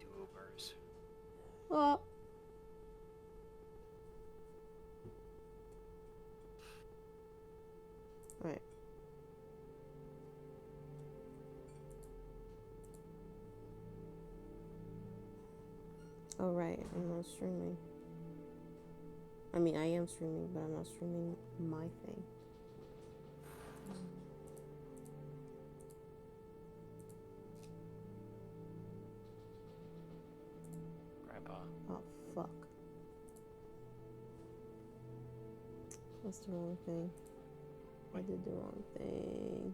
YouTubers. Oh. Alright. Oh, right. I'm not streaming. I mean, I am streaming, but I'm not streaming my thing. Grandpa. Oh, fuck. That's the wrong thing. I did the wrong thing.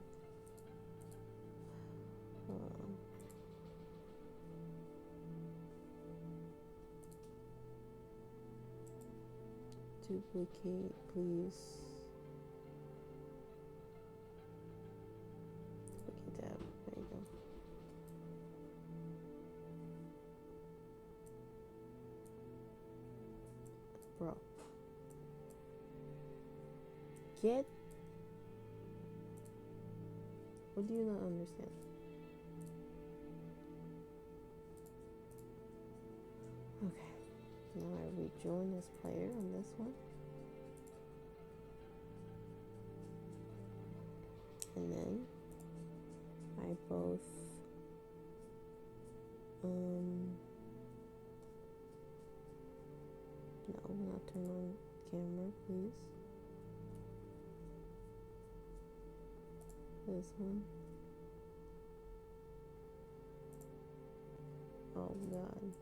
Duplicate, please. Duplicate tab. There you go. Bro. Get. What do you not understand? Okay. Now I rejoin as player on this one. And then I both no, not turn on camera, please. This one. Oh god.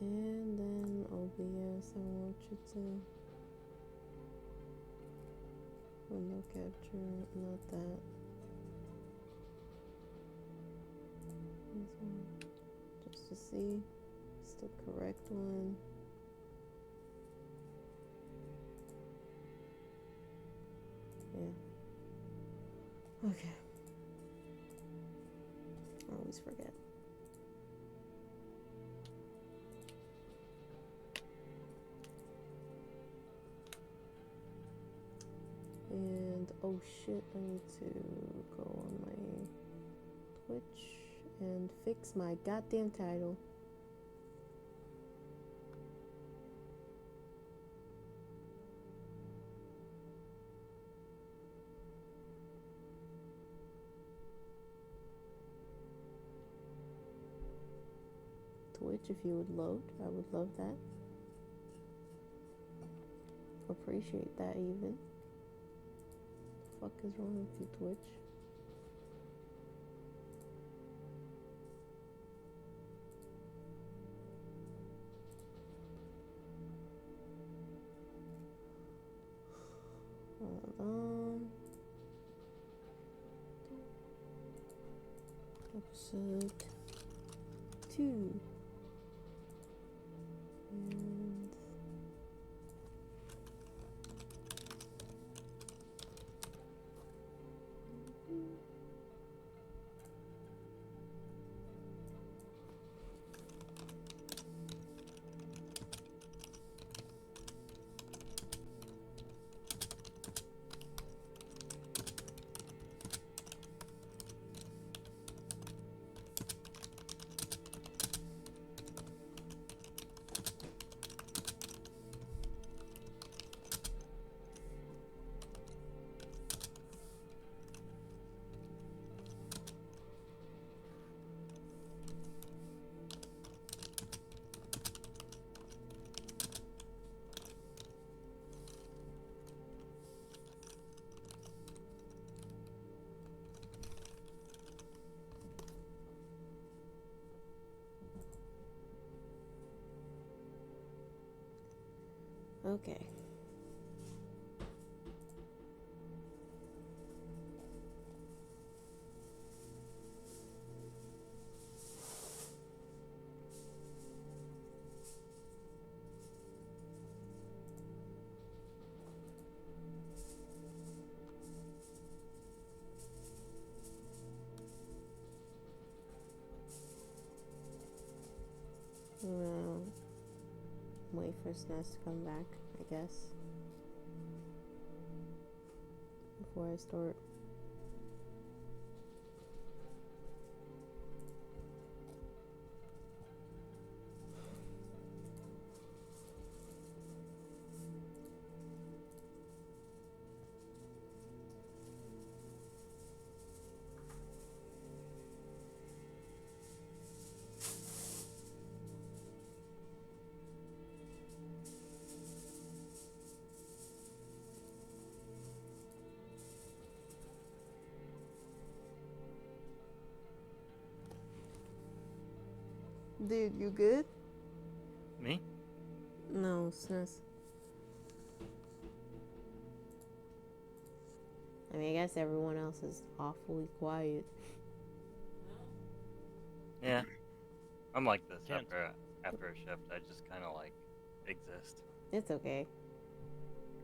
And then OBS, I want you to window capture, not that. This one, just to see it's the correct one. Yeah. Okay. I always forget. And oh shit, I need to go on my Twitch and fix my goddamn title. Twitch, if you would load, I would love that. Appreciate that even. What the fuck is wrong with you, Twitch? Hold on. Episode 2. And okay. Well, wait for Snaz to come back, I guess. Before I start. Dude, you good? Me? No, Snaz. I mean, I guess everyone else is awfully quiet. Yeah. I'm like this Can't. after a shift. I just kind of like exist. It's okay.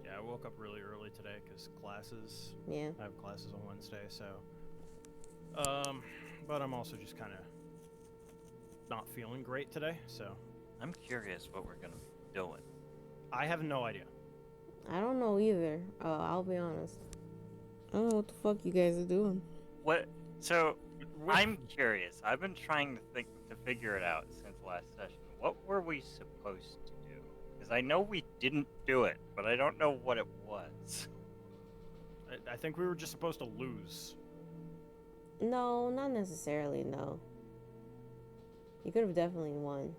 Yeah, I woke up really early today because classes. Yeah. I have classes on Wednesday, so. But I'm also just kind of not feeling great today, so. I'm curious what we're gonna be doing. I have no idea. I don't know either. I'll be honest. I don't know what the fuck you guys are doing. What? So, I'm curious. I've been trying to figure it out since last session. What were we supposed to do? Because I know we didn't do it, but I don't know what it was. I think we were just supposed to lose. No, not necessarily, no. You could have definitely won.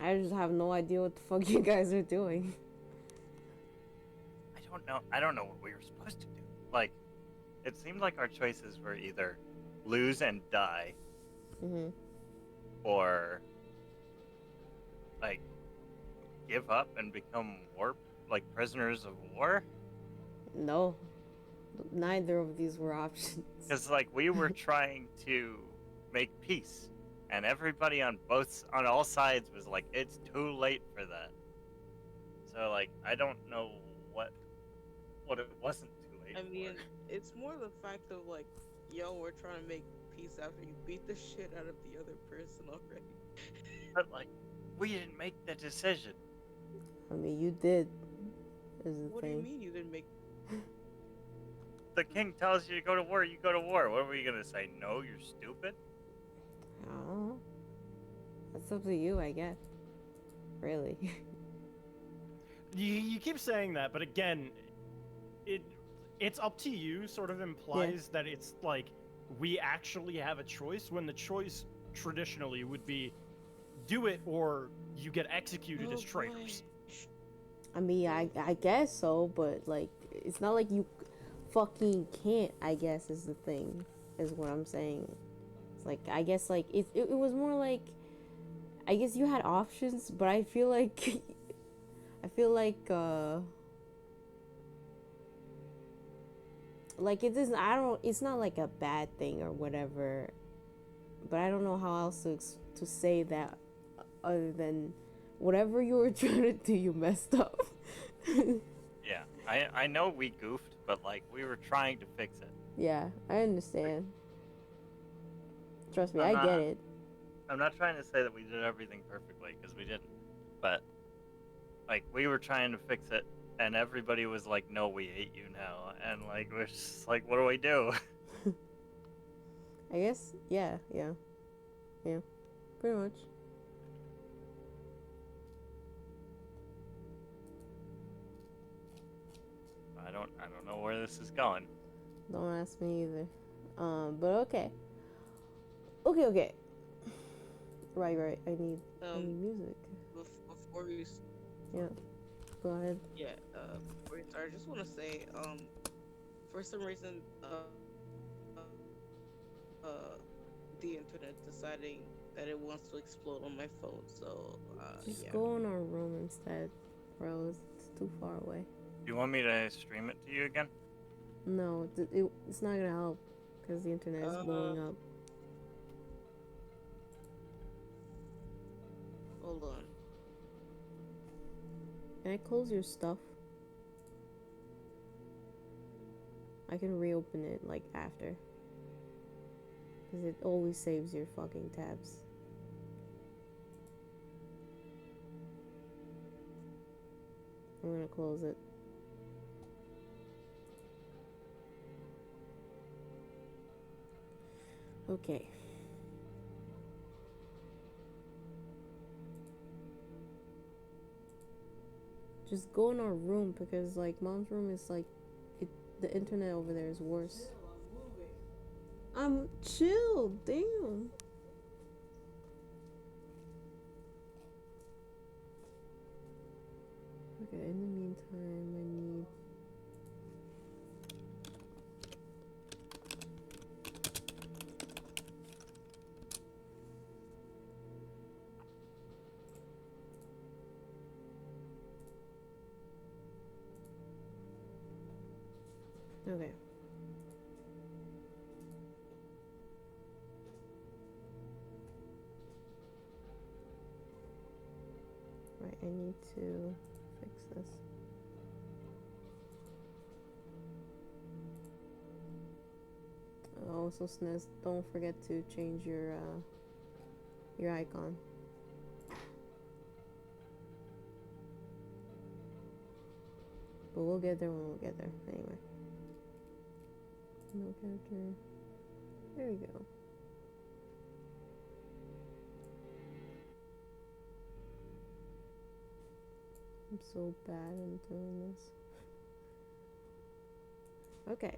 I just have no idea what the fuck you guys are doing. I don't know. I don't know what we were supposed to do. Like, it seemed like our choices were either lose and die, Mm-hmm. or like give up and become prisoners of war. No. Neither of these were options. Because like we were trying to make peace, and everybody on all sides was like, it's too late for that. So like I don't know what it wasn't too late. I mean, it's more the fact of like, yo, we're trying to make peace after you beat the shit out of the other person already. But like, we didn't make the decision. I mean, you did. Is the What thing. do you mean you didn't make? The king tells you to go to war, you go to war. What were you gonna say? No, you're stupid? I don't know. That's up to you, I guess. Really. You keep saying that, but again, it's up to you sort of implies that it's like we actually have a choice when the choice traditionally would be do it or you get executed as traitors. I mean, I guess so, but like it's not like you fucking can't, I guess is the thing, is what I'm saying. It's like I guess like it was more like I guess you had options, but I feel like like it doesn't, it's not like a bad thing or whatever, but I don't know how else to say that other than whatever you were trying to do, you messed up. Yeah, I know we goofed, but like we were trying to fix it. Yeah, I understand. Trust me, I get it. I'm not trying to say that we did everything perfectly, because we didn't. But like we were trying to fix it, and everybody was like, "No, we hate you now," and like we're just like, "What do we do?" I guess, yeah, pretty much. I don't know where this is going. Don't ask me either. But okay. Right. I need music. Before we Yeah. Go ahead. Yeah, before we start, I just want to say, for some reason, the internet deciding that it wants to explode on my phone, so, Just yeah. go in our room instead, bro. It's too far away. Do you want me to stream it to you again? No, it's not gonna help because the internet is blowing up. Hold on. Can I close your stuff? I can reopen it like after. Because it always saves your fucking tabs. I'm gonna close it. Okay. Just go in our room because like mom's room is like the internet over there is worse. I'm chill, damn. Okay, in the meantime, I need. Okay. Right, I need to fix this. Also, Snes, don't forget to change your icon. But we'll get there when we'll get there. Anyway. No character. There we go. I'm so bad at doing this. Okay.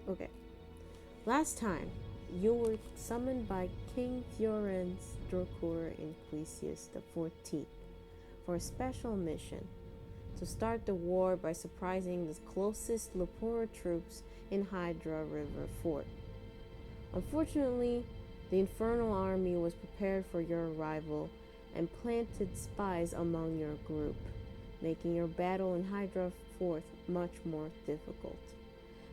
Okay. Last time, you were summoned by King Fioren's Dracor Inquisius the 14th for a special mission to start the war by surprising the closest Lepora troops in Hydra Fort. Unfortunately, the Infernal army was prepared for your arrival and planted spies among your group, making your battle in Hydra Fort much more difficult.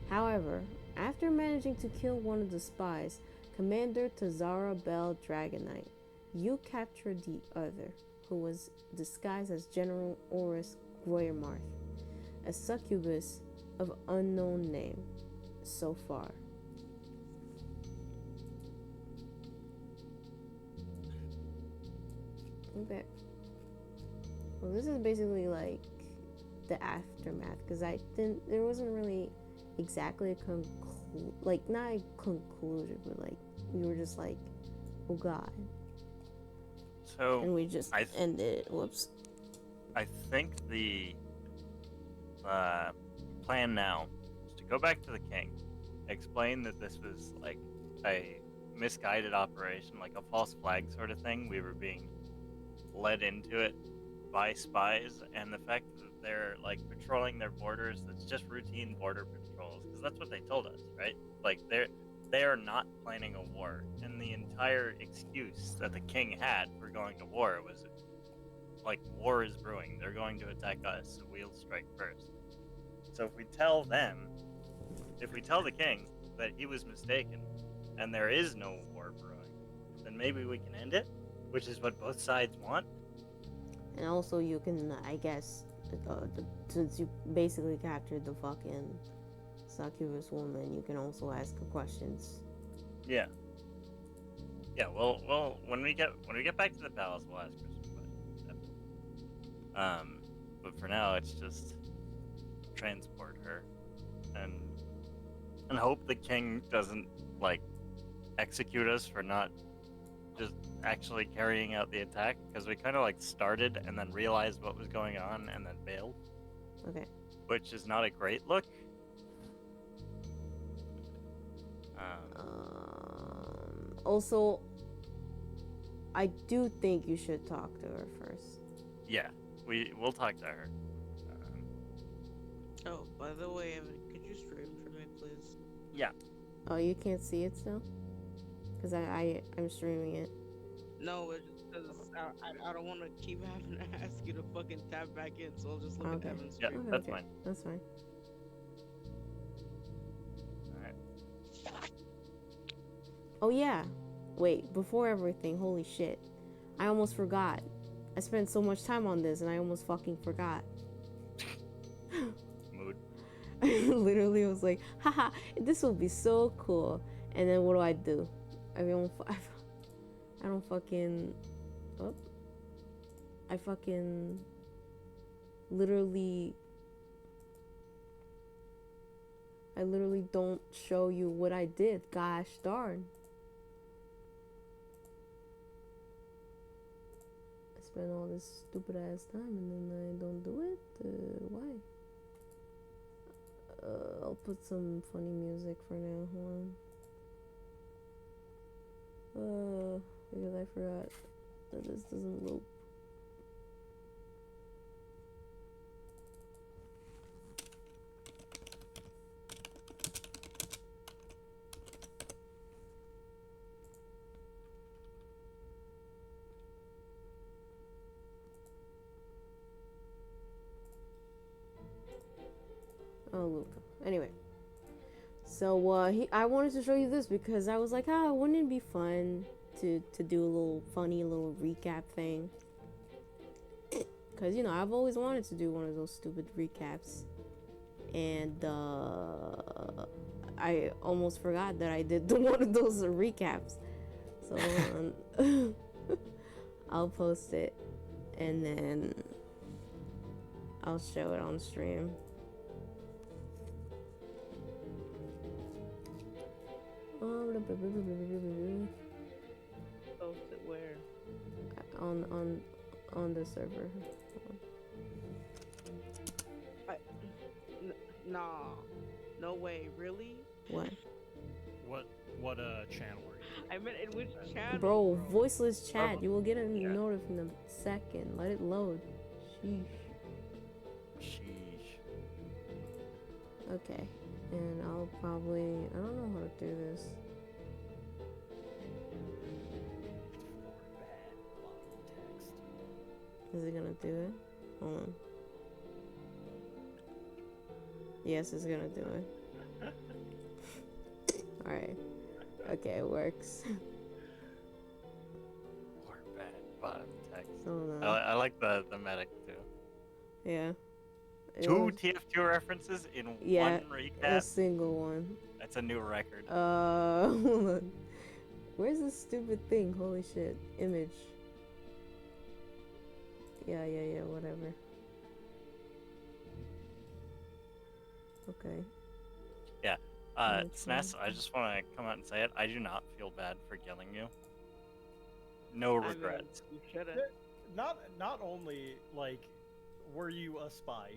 However, after managing to kill one of the spies, Commander Tazara Bell Dragonite, you captured the other, who was disguised as General Oris Groymarth, a succubus of unknown name so far. Okay. Well, this is basically like the aftermath, because there wasn't really exactly a not a conclusion, but like we were just like, oh god. So and we just ended it. Whoops. I think the plan now is to go back to the king, explain that this was like a misguided operation, like a false flag sort of thing. We were being led into it by spies, and the fact that they're like patrolling their borders, that's just routine border patrols, because that's what they told us, right? Like they are not planning a war, and the entire excuse that the king had for going to war was like, war is brewing, they're going to attack us, so we'll strike first. So if we tell the king that he was mistaken and there is no war brewing, then maybe we can end it, which is what both sides want. And also you can, I guess, since you basically captured the fucking succubus woman, you can also ask her questions. Yeah. Yeah, well, when we get back to the palace, we'll ask her some questions. Definitely. But for now, it's just transport her, and hope the king doesn't like execute us for not just actually carrying out the attack, because we kind of like started and then realized what was going on and then bailed. Okay. Which is not a great look. Also, I do think you should talk to her first. Yeah, we'll talk to her. Oh, by the way, Evan, could you stream for me, please? Yeah. Oh, you can't see it still? Because I'm streaming it. No, it's just because I don't want to keep having to ask you to fucking tap back in, so I'll just look Okay. at Evan's Yeah, stream. that's fine. That's fine. Alright. Oh yeah, Wait, before everything, holy shit. I almost forgot. I spent so much time on this and I almost fucking forgot. Mood. I literally was like, haha, this will be so cool. And then what do? I don't fucking. Oh. I fucking. Literally. I literally don't show you what I did. Gosh darn. I spent all this stupid ass time and then I don't do it? Why? I'll put some funny music for now. Hold on. Because I forgot that this doesn't loop. Oh, loop. Anyway. So, I wanted to show you this because I was like, wouldn't it be fun to do a little funny little recap thing? Because, I've always wanted to do one of those stupid recaps. And, I almost forgot that I did one of those recaps. So, I'll post it. And then I'll show it on stream. Post it where? On the server. Nah. No way. Really? What? What channel are you? I meant in which channel? Bro, voiceless chat. Oh, You will get a yeah. notice in a second. Let it load. Sheesh. Sheesh. Okay. And I'll probably... I don't know how to do this. Is it gonna do it? Hold on. Yes, it's gonna do it. Alright. Okay, it works. Or bad bottom text. Hold on. I like the medic too. Yeah. It Two was- TF2 references in Yeah, one a recap. single one. That's a new record. Hold on. Where's this stupid thing? Holy shit. Image. Yeah, whatever. Okay. Sness, I just want to come out and say it. I do not feel bad for killing you. No I mean, regrets. you should've. Not only like were you a spy,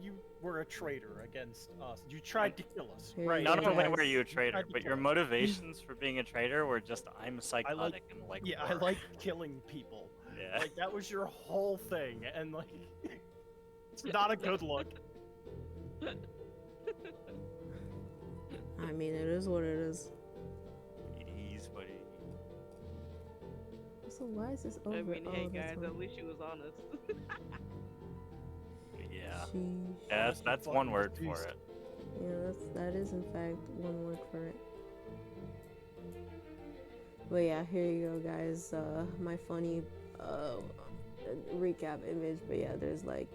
you were a traitor against us. You tried to kill us, Here right? you Not go, only guys. were you a traitor, Tried to but your kill us. motivations for being a traitor were just I'm psychotic and like Yeah, I war." like killing people. Yeah. Like that was your whole thing, and like it's not a good look. I mean, it is what it is. He's what he. So why is this over? I mean, hey oh, that's guys, fine. at least she was honest. Yeah. Sheesh. Yeah, that's one Fucking word for beast. it. Yeah, that is in fact one word for it. But yeah, here you go, guys. My funny recap image. But yeah, there's like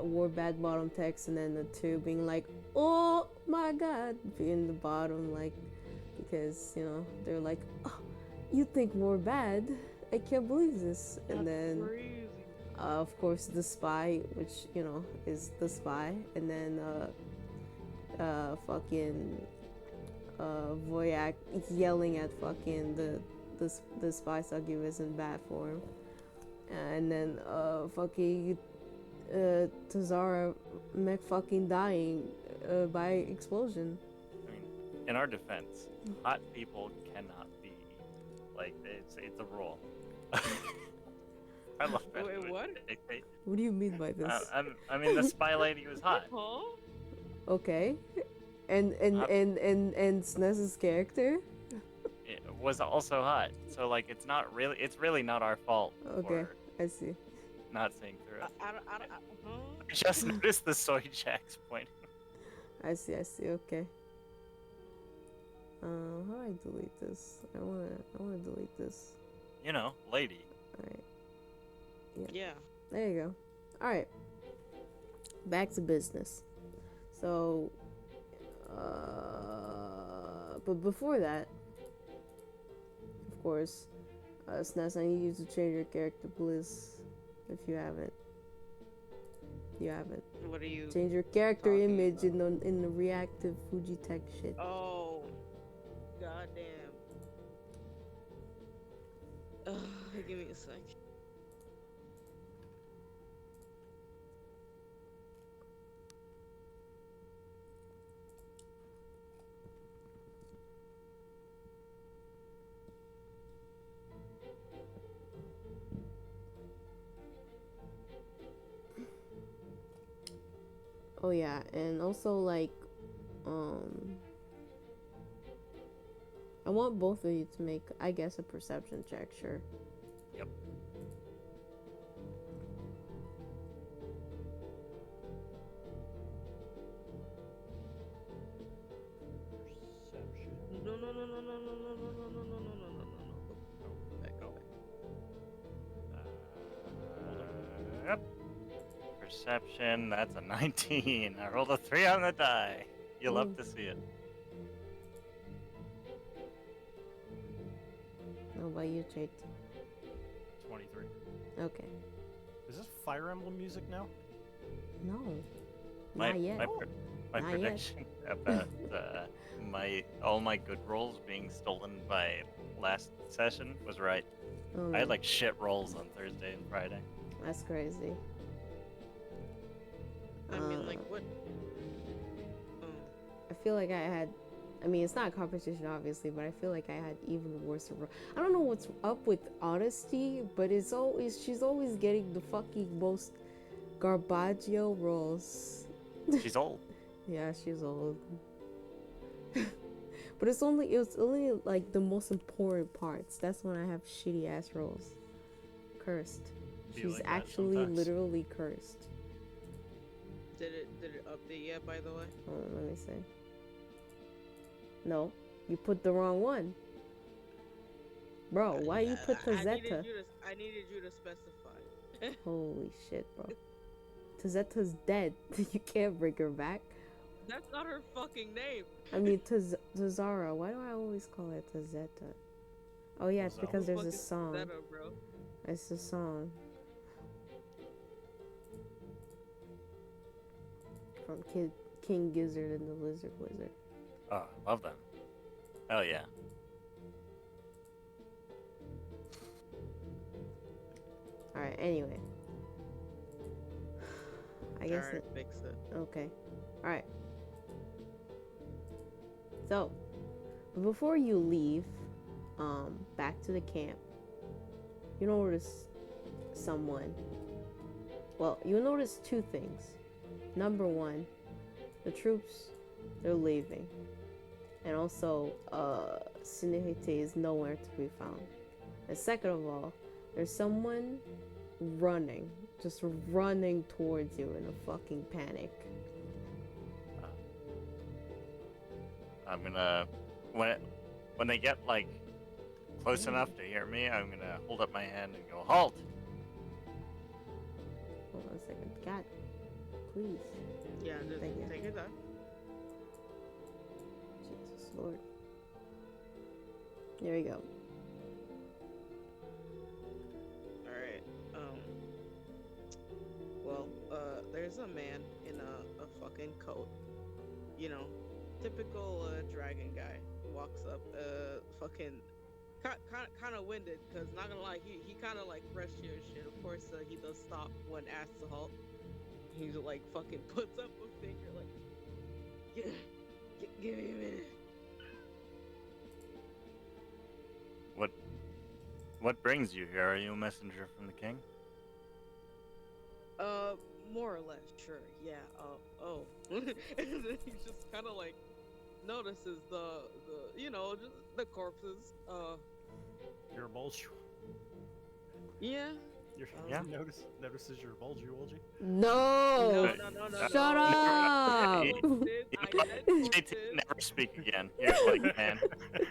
war bad bottom text, and then the two being like, "Oh my God," in the bottom, like because they're like, "Oh, you think war bad? I can't believe this." And then Crazy. of course the spy, which is the spy, and then fucking Voyak yelling at fucking the spy succubus in bat form, and then fucking Tazara mech fucking dying by explosion. I mean, in our defense, hot people cannot be like it's a rule. I love that. Wait, what? What do you mean by this? I mean, the spy lady was hot. Huh? Okay, and SNES's character. It was also hot. So like, it's really not our fault. Okay, For I see. not seeing through it. I huh? I just noticed the soy jacks pointing. I see. Okay. How do I delete this? I wanna delete this. You know, lady. Alright. Yeah. There you go. Alright. Back to business. So, but before that, of course, SNES, I need you to change your character, please. If you haven't. You haven't. What are you? Change your character talking image about? in the reactive Fujitech shit. Oh. Goddamn. Give me a sec. Oh yeah, and also like, I want both of you to make, I guess, a perception check, sure. Yep. Perception. No. Go back. Yep. Perception, that's a 19. I rolled a 3 on the die. You'll love to see it. How about you, Jake? 23. Okay. Is this Fire Emblem music now? No. My, Not yet. my Not yet. prediction about all my good rolls being stolen by last session was right. Oh, I had like shit rolls on Thursday and Friday. that's crazy. I mean, like, what? I feel like I had, I mean, it's not a competition, obviously, but I feel like I had even worse. I don't know what's up with Honesty, but it's always, she's always getting the fucking most garbaggio rolls. She's old. Yeah, she's old. But it's only like the most important parts. That's when I have shitty ass rolls. Cursed. Be She's like that actually sometimes. literally cursed. Did it update yet, by the way? Hold on, let me see. No, you put the wrong one. Bro, why you put I Tazetta? needed you to specify. Holy shit, bro. Tazetta's dead. You can't bring her back. That's not her fucking name. I mean, Tazara. Why do I always call her Tazetta? Oh yeah, it's Tazara? because there's a Fucking song. Zeta, bro. It's a song. From King Gizzard and the Lizard Wizard. Oh, love them. Hell yeah. Alright, anyway. I guess Alright, fix it. okay. Alright. So, before you leave, back to the camp, you notice someone. Well, you notice two things. Number one, the troops, they're leaving. And also, Sinihite is nowhere to be found. And second of all, there's someone running, just running towards you in a fucking panic. I'm gonna when they get like close enough to hear me, I'm gonna hold up my hand and go halt. Hold on a second. God, please. Yeah, just Thank you. take your time. Jesus Lord. There we go. Alright, well, there's a man in a fucking coat. You know, typical dragon guy. Walks up, fucking kind of winded, cause not gonna lie, he kind of like rushed you and shit. Of course, he does stop when asked to halt. He's like fucking puts up a finger like, give me a minute. What brings you here? Are you a messenger from the king? More or less, sure, yeah. Oh, and then he just kind of like notices the you know, just the corpses. Your bulge. Yeah. Yeah. Notices your bulgy. No! No. Shut up! I did JT notice. never speak again. You're like, man.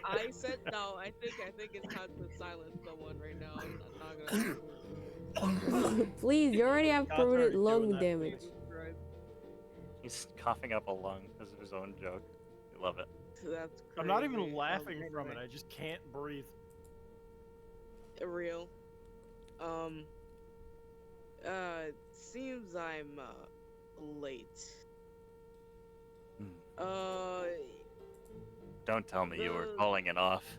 I said no. I think it's time to silence someone right now. I'm not gonna. Please, you already have God's permanent already doing lung that. damage. Jesus Christ. He's coughing up a lung because of his own joke. I love it. That's crazy. I'm not even laughing from it. Anyway, I just can't breathe. real. Seems I'm late. Don't tell me you were The- calling it off.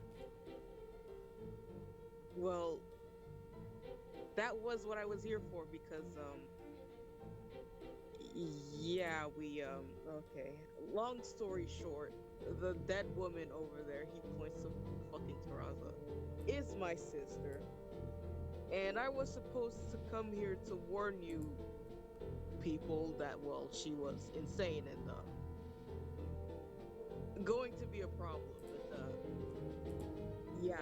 Well, that was what I was here for because yeah, we okay. Long story short, the dead woman over there, he points to fucking Taraza, is my sister. And I was supposed to come here to warn you people that, well, she was insane and going to be a problem. But yeah,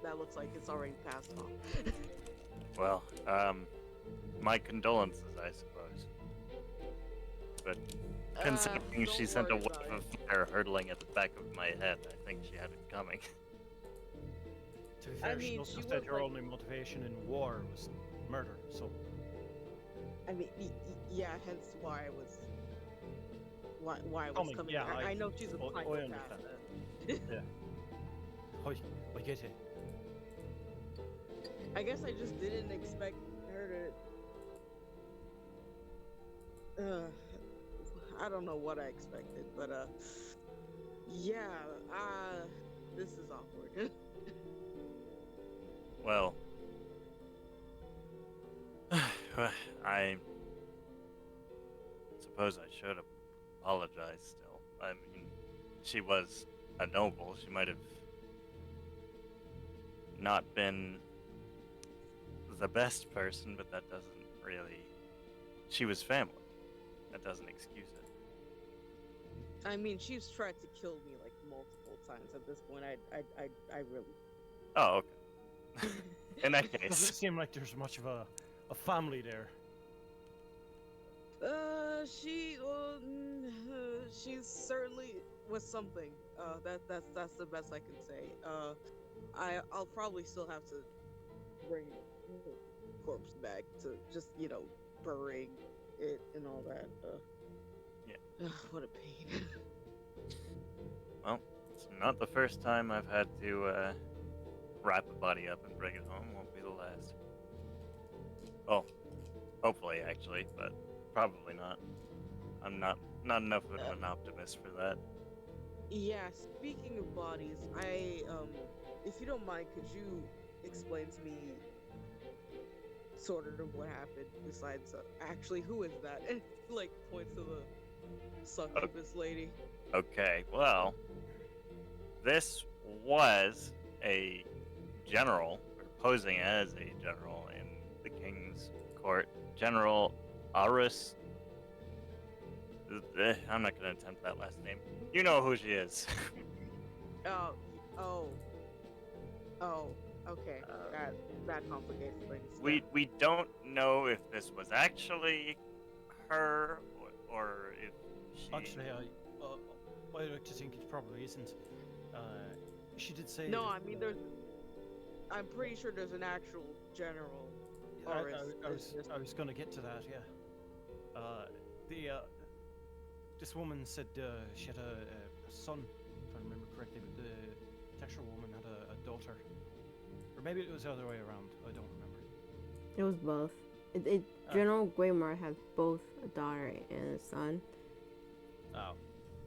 that looks like it's already passed on. Well, my condolences, I suppose. But considering Don't she sent a worry wave about of fire hurtling at the back of my head, I think she had it coming. To be fair, she mean, also she said was her like- only motivation in war was murder, so... I mean, yeah, hence why I was why I was Coming, coming. yeah, I know she's a I psychopath. understand. I get it. I guess I just didn't expect her to. I don't know what I expected, but yeah, this is awkward. Well, I suppose I should apologize still. I mean, she was a noble. She might have not been the best person, but that doesn't really... She was family. That doesn't excuse it. I mean, she's tried to kill me like multiple times at this point. I really. Oh, okay. In that Doesn't case, seem like there's much of a family there. She certainly was something. That's the best I can say. I'll probably still have to bring her corpse back to just, burying it and all that. Yeah. What a pain. well, it's not the first time I've had to wrap a body up and bring it home. Won't be the last. Well, hopefully, actually, but probably not. I'm not enough of an optimist for that. Yeah, speaking of bodies, if you don't mind, could you explain to me sort of what happened besides, actually, who is that? And, like, points to the succubus lady. Okay, well, this was a general, or posing as a general in the king's court. General Arus. I'm not going to attempt that last name. You know who she is. Okay. That complicates things. We don't know if this was actually her or if she... Actually, I like to think it probably isn't. She did say. No, that, I mean I'm pretty sure there's an actual general. I was gonna get to that, yeah. This woman said she had a son, if I remember correctly, but the textual woman had a daughter. Or maybe it was the other way around, I don't remember. It was both. General Greymar had both a daughter and a son, Oh,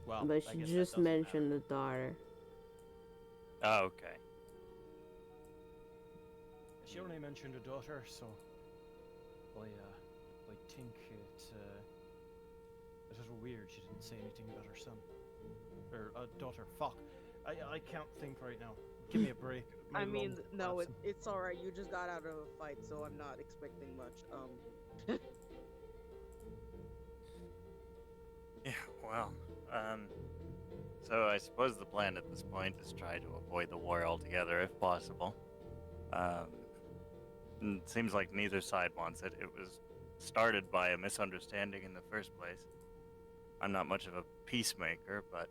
well. but I she guess that just doesn't mentioned matter. the daughter. Oh, okay. She only mentioned a daughter, so I think it's a little weird she didn't say anything about her son. Or daughter, fuck. I can't think right now. Give me a break. I My mean, lungs no, collapsing. it's alright. You just got out of a fight, so I'm not expecting much. Yeah, well, so I suppose the plan at this point is try to avoid the war altogether if possible. It seems like neither side wants it. It was started by a misunderstanding in the first place. I'm not much of a peacemaker, but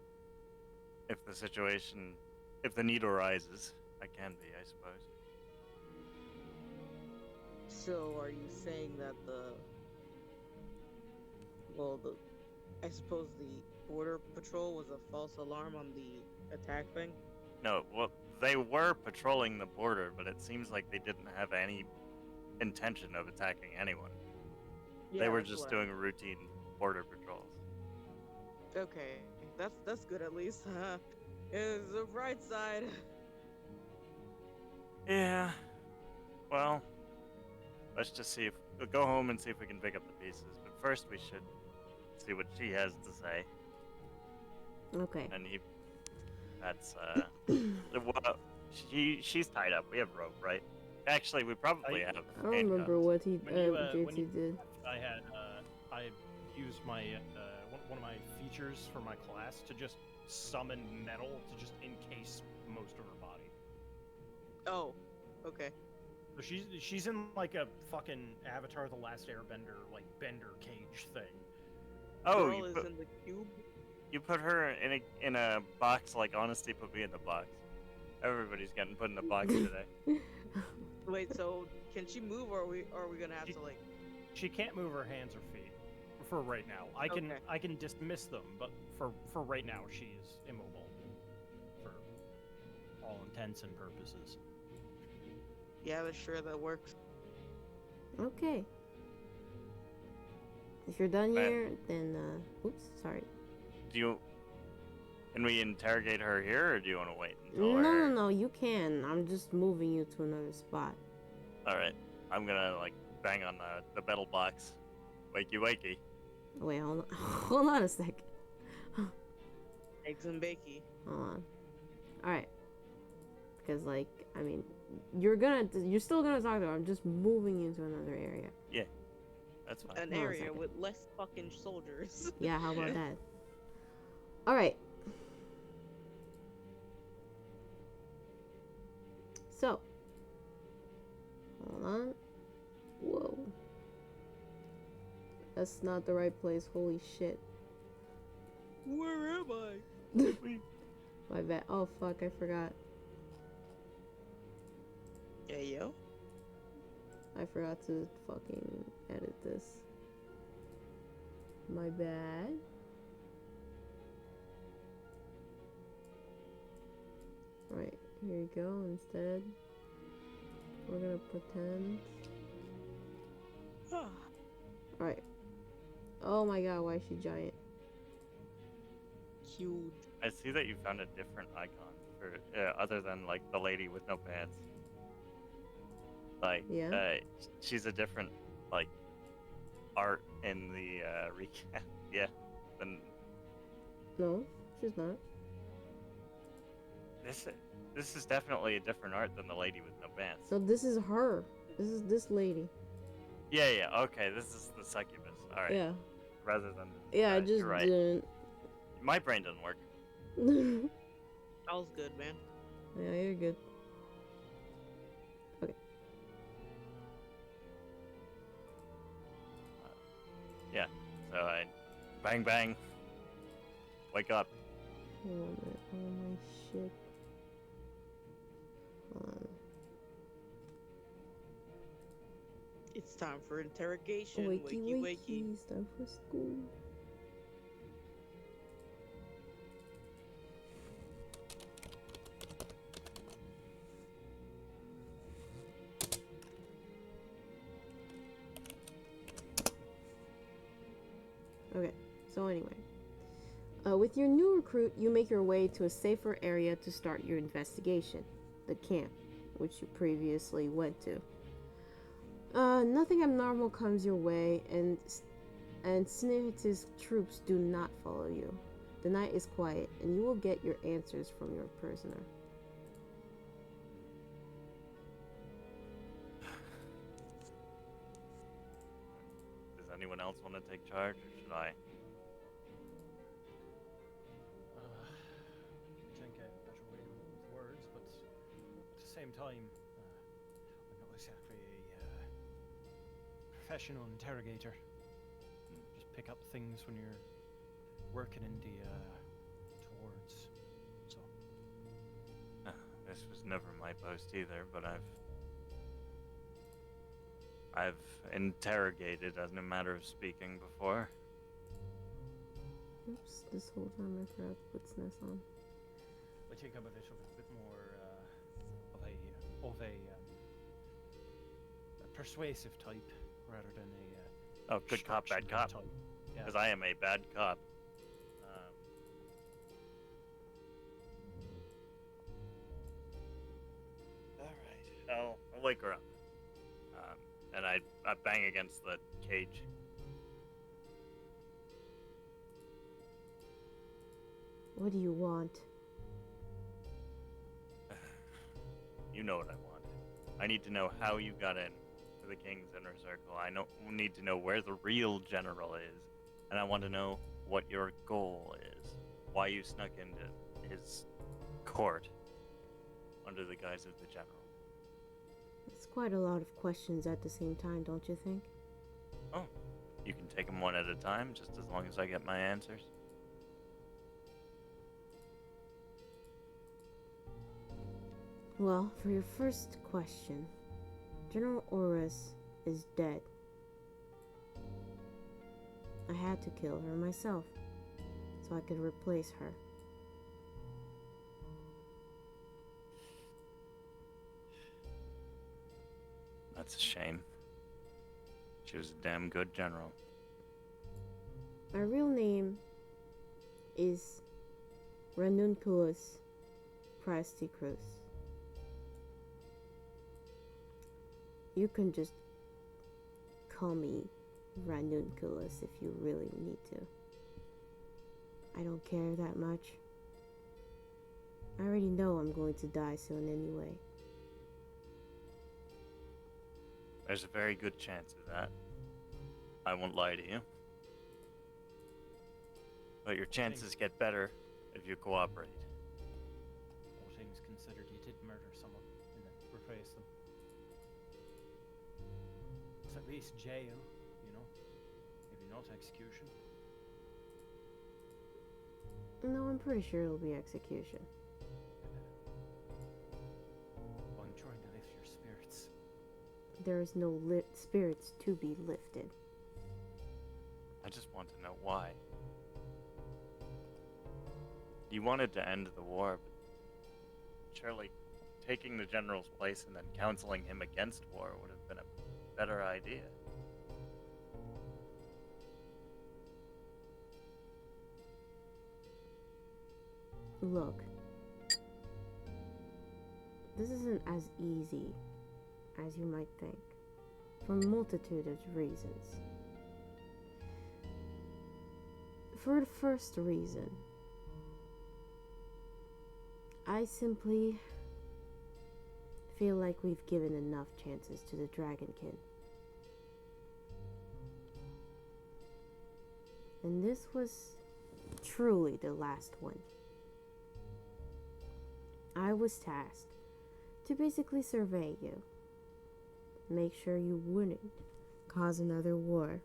if the situation, if the need arises, I can be, I suppose. So are you saying that I suppose the border patrol was a false alarm on the attack thing? No, well, they were patrolling the border, but it seems like they didn't have any intention of attacking anyone. Yeah, They were that's just what doing routine border patrols. Okay, that's good at least. Is the bright side. Yeah. Well, let's just see if we'll go home and see if we can pick up the pieces. But first, we should see what she has to say. Okay. And that's well, she's tied up. We have rope, right? Actually, we probably have. I don't remember what he When you, when JT did. I used my one of my features for my class to just summon metal to just encase most of her body. Oh, okay. So she's in like a fucking Avatar: The Last Airbender like bender cage thing. Oh, Girl is in the cube. you put her in a box like Honesty put me in the box. Everybody's getting put in the box today. Wait, so can she move, or are we gonna have to like? She can't move her hands or feet for right now. I can dismiss them, but for right now she's immobile for all intents and purposes. Yeah, sure, that works. Okay. If you're done Right. here, then oops, sorry. Can we interrogate her here, or do you want to wait until No, her? no, no, you can. I'm just moving you to another spot. All right, I'm gonna like bang on the metal box. Wakey, wakey. Wait, hold on. Hold on a second. Eggs and bakey. Hold on. All right. Because like, I mean, you're still gonna talk to her. I'm just moving you to another area. Yeah, that's fine. An Hold on a area second. with less fucking soldiers. Yeah, how about Yeah. that? All right. So, hold on. Whoa. That's not the right place. Holy shit. Where am I? My bad. Oh, fuck. I forgot. Yeah, yo. I forgot to fucking edit this. My bad. Right, here you go. Instead, we're gonna pretend. Alright. Oh my god, why is she giant? Huge. I see that you found a different icon for other than like the lady with no pants. Like, Yeah? she's a different like art in the recap. Yeah, than No, she's not. this is definitely a different art than the lady with no pants. So this is her. This is this lady. Yeah. Okay, this is the succubus. All right. Yeah. Rather than Yeah, I just you're right. didn't. My brain doesn't work. That was good, man. Yeah, you're good. Okay. Yeah. So I bang bang. Wake up. Hold on a minute. Oh my shit. Hold on. It's time for interrogation. Wakey, Wakey, wakey. wakey. It's time for school. Okay, so anyway. With your new recruit, you make your way to a safer area to start your investigation. The camp, which you previously went to. Nothing abnormal comes your way, and Snihit's troops do not follow you. The night is quiet, and you will get your answers from your prisoner. Does anyone else want to take charge, or should I? I think I better wait with words, but at the same time, I'm not exactly a professional interrogator. Just pick up things when you're working in the towards This was never my post either, but I've interrogated as a matter of speaking before. Oops, this whole time I forgot to put SNES on. I think I'm a bit more a persuasive type rather than a Oh, good cop, bad structured cop. type. Yeah. Because I am a bad cop. Alright, I'll wake her up. And I bang against the cage. What do you want? You know what I want. I need to know how you got in to the King's Inner Circle. I need to know where the real general is. And I want to know what your goal is. Why you snuck into his court under the guise of the general. It's quite a lot of questions at the same time, don't you think? Oh, you can take them one at a time, just as long as I get my answers. Well, for your first question, General Oris is dead. I had to kill her myself, so I could replace her. That's a shame. She was a damn good general. My real name is Ranunculus Prasticrus. You can just call me Ranunculus if you really need to. I don't care that much. I already know I'm going to die soon anyway. There's a very good chance of that. I won't lie to you. But your chances get better if you cooperate. All things considered, you did murder someone and then replace them. It's at least jail, you know? Maybe not execution. No, I'm pretty sure it'll be execution. Well, I'm trying to lift your spirits. There is no spirits to be lifted. I just want to know why. You wanted to end the war, but surely taking the general's place and then counseling him against war would have been a better idea. Look, this isn't as easy as you might think, for a multitude of reasons. For the first reason, I simply feel like we've given enough chances to the Dragonkin. And this was truly the last one. I was tasked to basically survey you, make sure you wouldn't cause another war,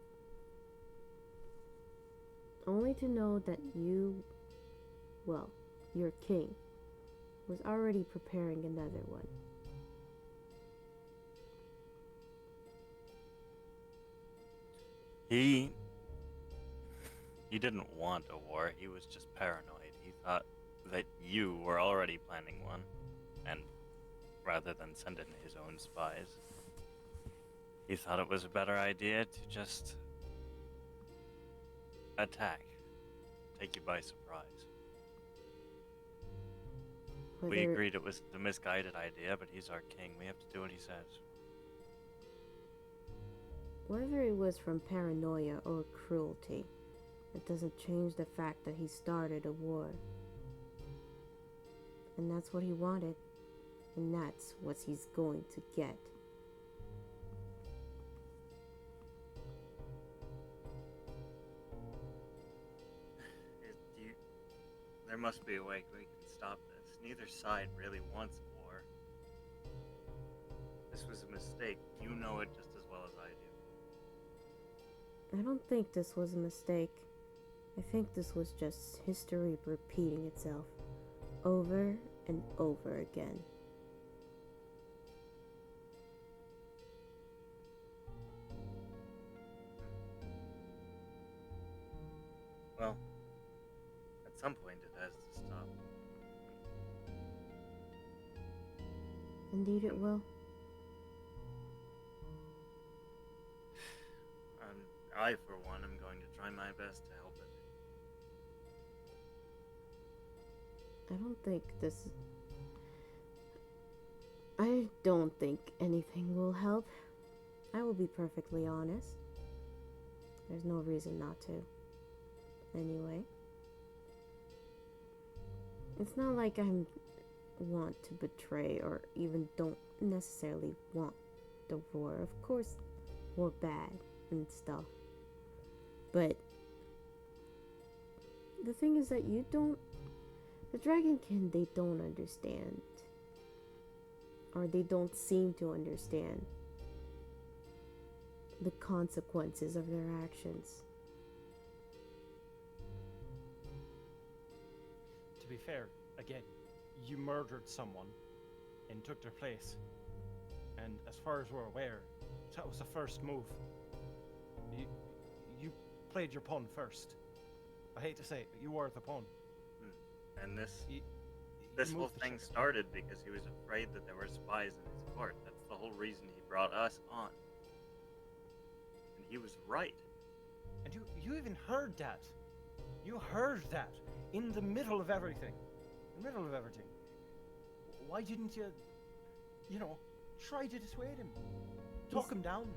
only to know that your king, was already preparing another one. He didn't want a war, he was just paranoid. He thought that you were already planning one, and rather than send in his own spies, he thought it was a better idea to just attack, take you by surprise. We agreed it was a misguided idea, but he's our king. We have to do what he says. Whether it was from paranoia or cruelty, it doesn't change the fact that he started a war. And that's what he wanted. And that's what he's going to get. There must be a way we can stop this. Neither side really wants war. This was a mistake. You know it just as well as I do. I don't think this was a mistake. I think this was just history repeating itself over and over again. Well, at some point it has to stop. Indeed it will. And I, for one, am going to try my best to help it. I don't think anything will help. I will be perfectly honest. There's no reason not to. Anyway. It's not like I want to betray or even don't necessarily want the war. Of course, we're bad and stuff. But the thing is that the Dragonkin, they don't understand. Or they don't seem to understand the consequences of their actions. To be fair, again, you murdered someone and took their place. And as far as we're aware, that was the first move. You played your pawn first. I hate to say it, but you were the pawn. And this You whole moved the thing chicken. started because he was afraid that there were spies in his court. That's the whole reason he brought us on. And he was right. And you even heard that. You heard that in the middle of everything. In the middle of everything. Why didn't you, try to dissuade him? Talk him down.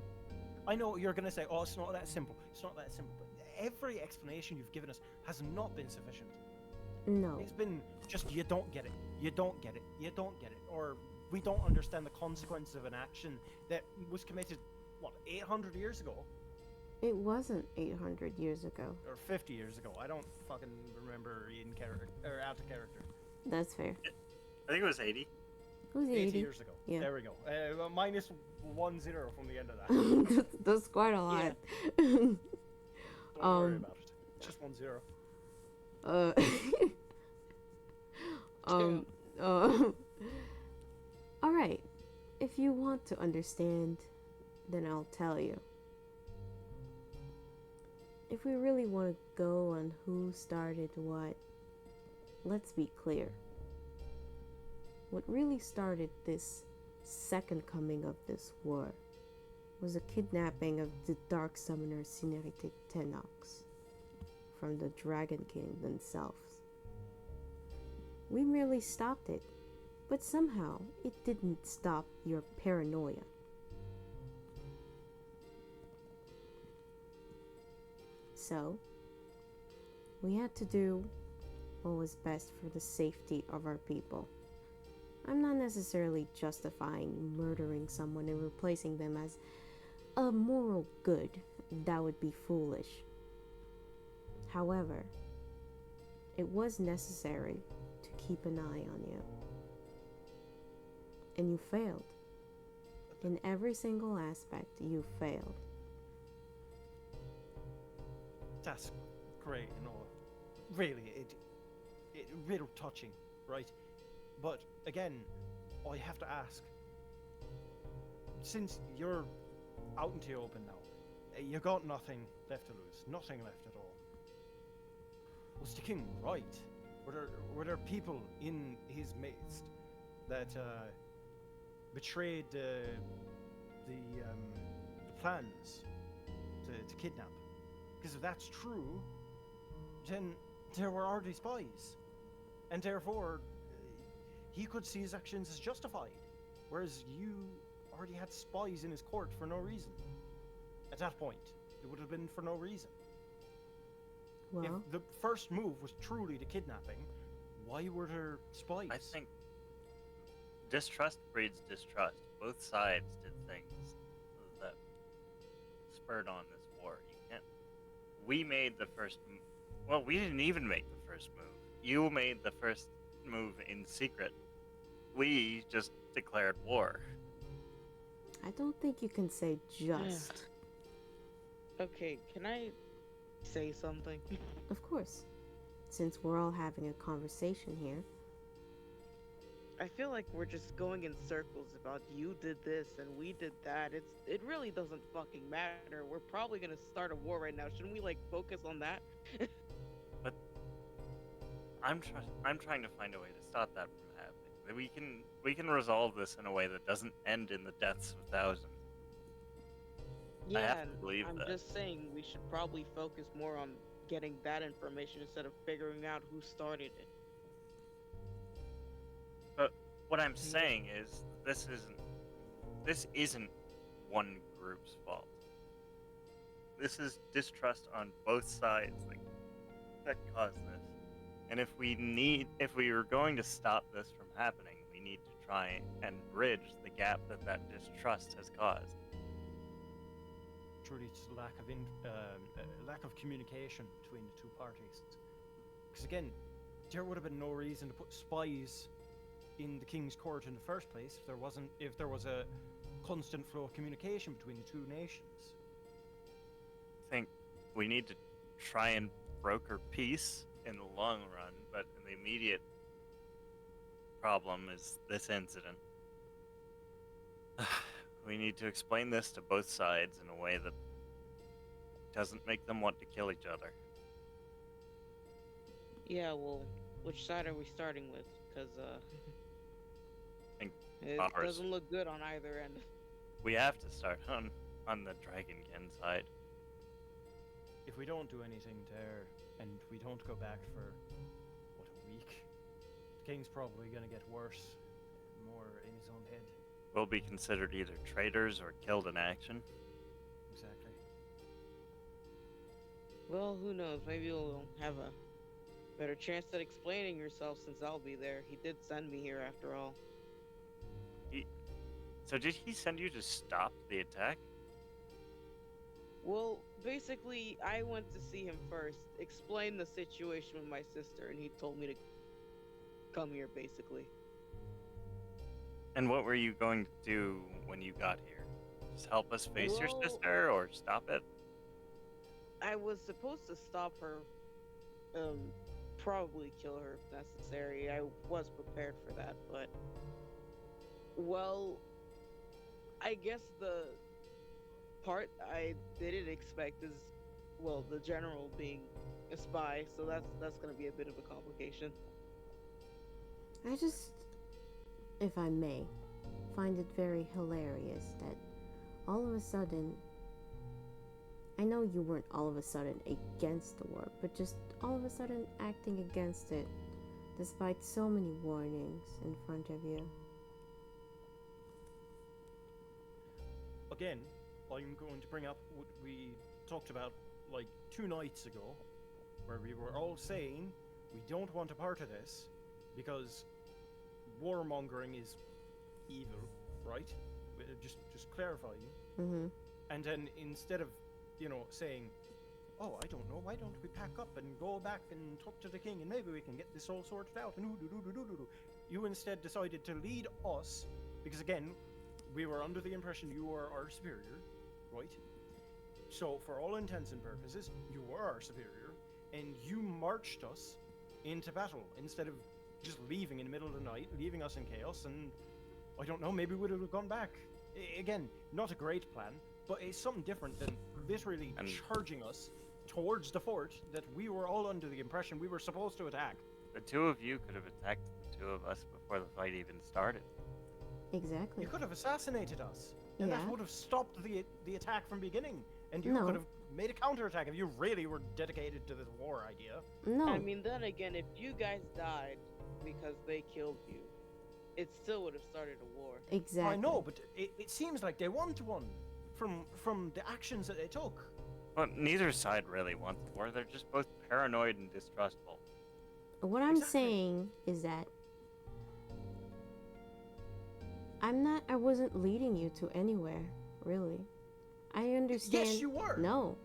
I know you're going to say, oh, it's not that simple. It's not that simple. But every explanation you've given us has not been sufficient. No. It's been just, you don't get it. You don't get it. You don't get it. Or we don't understand the consequences of an action that was committed, 800 years ago? It wasn't 800 years ago. Or 50 years ago. I don't fucking remember in character, or out of character. That's fair. I think it was 80. It was 80 80. years ago. Yeah. There we go. Minus 1 0 from the end of that. That's quite a lot. Don't worry about it. It's just 1 0. Alright. If you want to understand, then I'll tell you. If we really want to go on who started what, let's be clear. What really started this second coming of this war was a kidnapping of the Dark Summoner Sineritic Tenox from the Dragon King themselves. We merely stopped it, but somehow it didn't stop your paranoia. So, we had to do what was best for the safety of our people. I'm not necessarily justifying murdering someone and replacing them as a moral good. That would be foolish. However, it was necessary to keep an eye on you. And you failed. In every single aspect, you failed. That's great and all. Really, it real touching, right? But again, I have to ask. Since you're out into the open now, you got nothing left to lose. Nothing left at all. Was the king right? Were there people in his midst that betrayed the plans to kidnap? Because if that's true, then there were already spies, and therefore he could see his actions as justified, whereas you already had spies in his court for no reason. At that point, it would have been for no reason. Well, If the first move was truly the kidnapping, why were there spies? I think distrust breeds distrust. Both sides did things that spurred on this war. You can't. We made the first. Well, we didn't even make the first move. You made the first move in secret. We just declared war. I don't think you can say just. Okay, can I say something? Of course. Since we're all having a conversation here. I feel like we're just going in circles about you did this and we did that. It really doesn't fucking matter. We're probably gonna start a war right now. Shouldn't we focus on that? I'm trying to find a way to stop that from happening. We can resolve this in a way that doesn't end in the deaths of thousands. I Yeah, have and to believe I'm that. just saying we should probably focus more on getting that information instead of figuring out who started it. But what I'm saying is this isn't one group's fault. This is distrust on both sides that caused this. And if we were going to stop this from happening, we need to try and bridge the gap that distrust has caused. Truly, it's lack of communication between the two parties. Because again, there would have been no reason to put spies in the king's court in the first place if there was a constant flow of communication between the two nations. I think we need to try and broker peace in the long run, but the immediate problem is this incident. We need to explain this to both sides in a way that doesn't make them want to kill each other. Yeah, well, which side are we starting with? Because think it ours. doesn't look good on either end. We have to start on the Dragonkin side. If we don't do anything there, and we don't go back for, what, a week, the king's probably gonna get worse, more in his own head. We'll be considered either traitors or killed in action. Exactly. Well, who knows? Maybe you'll have a better chance at explaining yourself since I'll be there. He did send me here after all. So did he send you to stop the attack? Well, basically, I went to see him first, explain the situation with my sister, and he told me to come here, basically. And what were you going to do when you got here? Just help us face your Well- sister or stop it? I was supposed to stop her, probably kill her if necessary. I was prepared for that, but... Well, I guess the part I didn't expect is, well, the general being a spy, so that's gonna be a bit of a complication. I just, if I may, find it very hilarious that all of a sudden, I know you weren't all of a sudden against the war, but just all of a sudden acting against it, despite so many warnings in front of you. Again, I'm going to bring up what we talked about like 2 nights ago, where we were all saying we don't want a part of this because warmongering is evil, right? Just clarifying. Mm-hmm. And then instead of, saying, oh, I don't know, why don't we pack up and go back and talk to the king and maybe we can get this all sorted out and you instead decided to lead us because again, we were under the impression you were our superior, right? So for all intents and purposes, you were our superior and you marched us into battle instead of just leaving in the middle of the night, leaving us in chaos, and I don't know, maybe we would have gone back. Again, not a great plan, but it's something different than literally charging us towards the fort that we were all under the impression we were supposed to attack. The two of you could have attacked the two of us before the fight even started. Exactly. You could have assassinated us, and Yeah. that would have stopped the attack from beginning, and you No. could have made a counterattack if you really were dedicated to this war idea. No. I mean, then again, if you guys died because they killed you, it still would have started a war. Exactly. I know, but it seems like they want one from the actions that they took. But neither side really wants the war. They're just both paranoid and distrustful. What I'm Exactly. saying is that I wasn't leading you to anywhere, really. I understand. Yes, you were. No.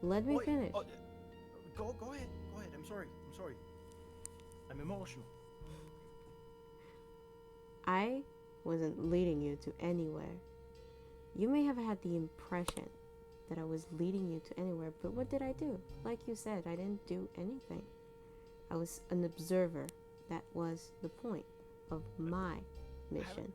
Let me Wait, finish. Go ahead. I'm sorry. I'm emotional. I wasn't leading you to anywhere. You may have had the impression that I was leading you to anywhere, but what did I do? Like you said, I didn't do anything. I was an observer. That was the point of my mission.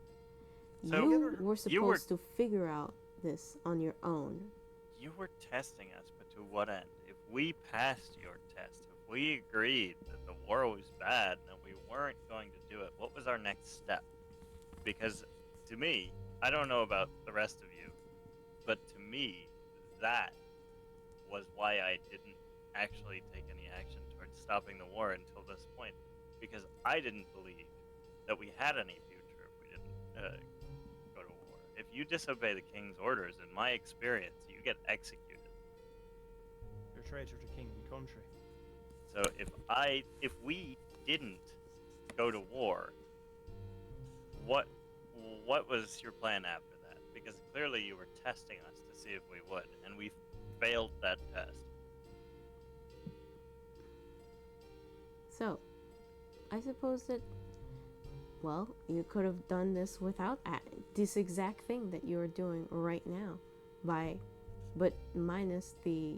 So You were you were- supposed to figure out this on your own. You were testing us, but to what end? If we passed your test, if we agreed that the war was bad and that we weren't going to do it, what was our next step? Because to me, I don't know about the rest of you, but to me, that was why I didn't actually take any action towards stopping the war until this point, because I didn't believe that we had any future if we didn't go to war. If you disobey the king's orders, in my experience, you get executed. You're a traitor to king and country. So if we didn't go to war, what was your plan after that? Because clearly you were testing us to see if we would, and we failed that test. So, I suppose that, well, you could have done this without this exact thing that you are doing right now, but minus the,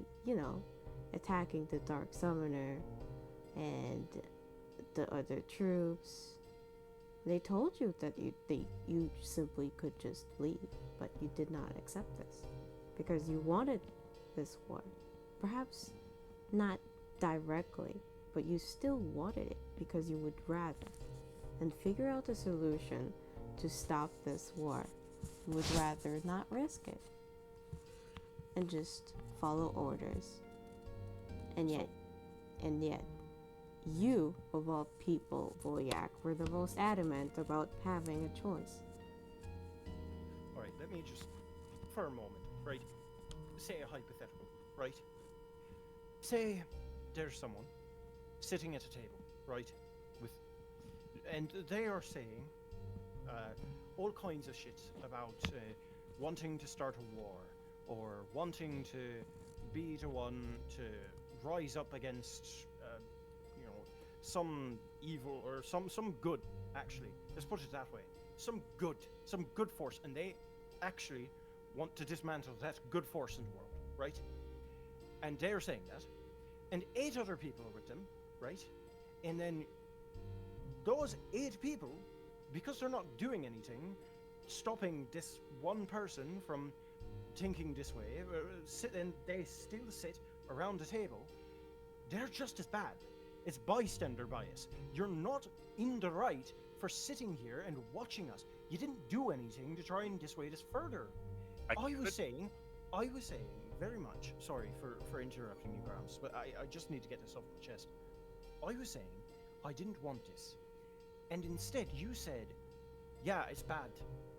attacking the Dark Summoner and the other troops. They told you that you simply could just leave, but you did not accept this because you wanted this war. Perhaps not directly, but you still wanted it because you would rather. And figure out a solution to stop this war. You would rather not risk it and just follow orders. And yet, you, of all people, Boyak, were the most adamant about having a choice. Alright, let me just, for a moment, right? Say a hypothetical, right? Say there's someone sitting at a table, right? And they are saying all kinds of shit about wanting to start a war or wanting to be the one to rise up against, some evil or some good, actually. Let's put it that way. Some good force, and they actually want to dismantle that good force in the world, right? And they're saying that, and 8 other people are with them, right? And then those 8 people, because they're not doing anything, stopping this one person from thinking this way, and they still sit around the table, they're just as bad. It's bystander bias. You're not in the right for sitting here and watching us. You didn't do anything to try and dissuade us further. I was saying very much, sorry for interrupting you, Grams, but I just need to get this off my chest. I was saying I didn't want this. And instead you said, yeah, it's bad,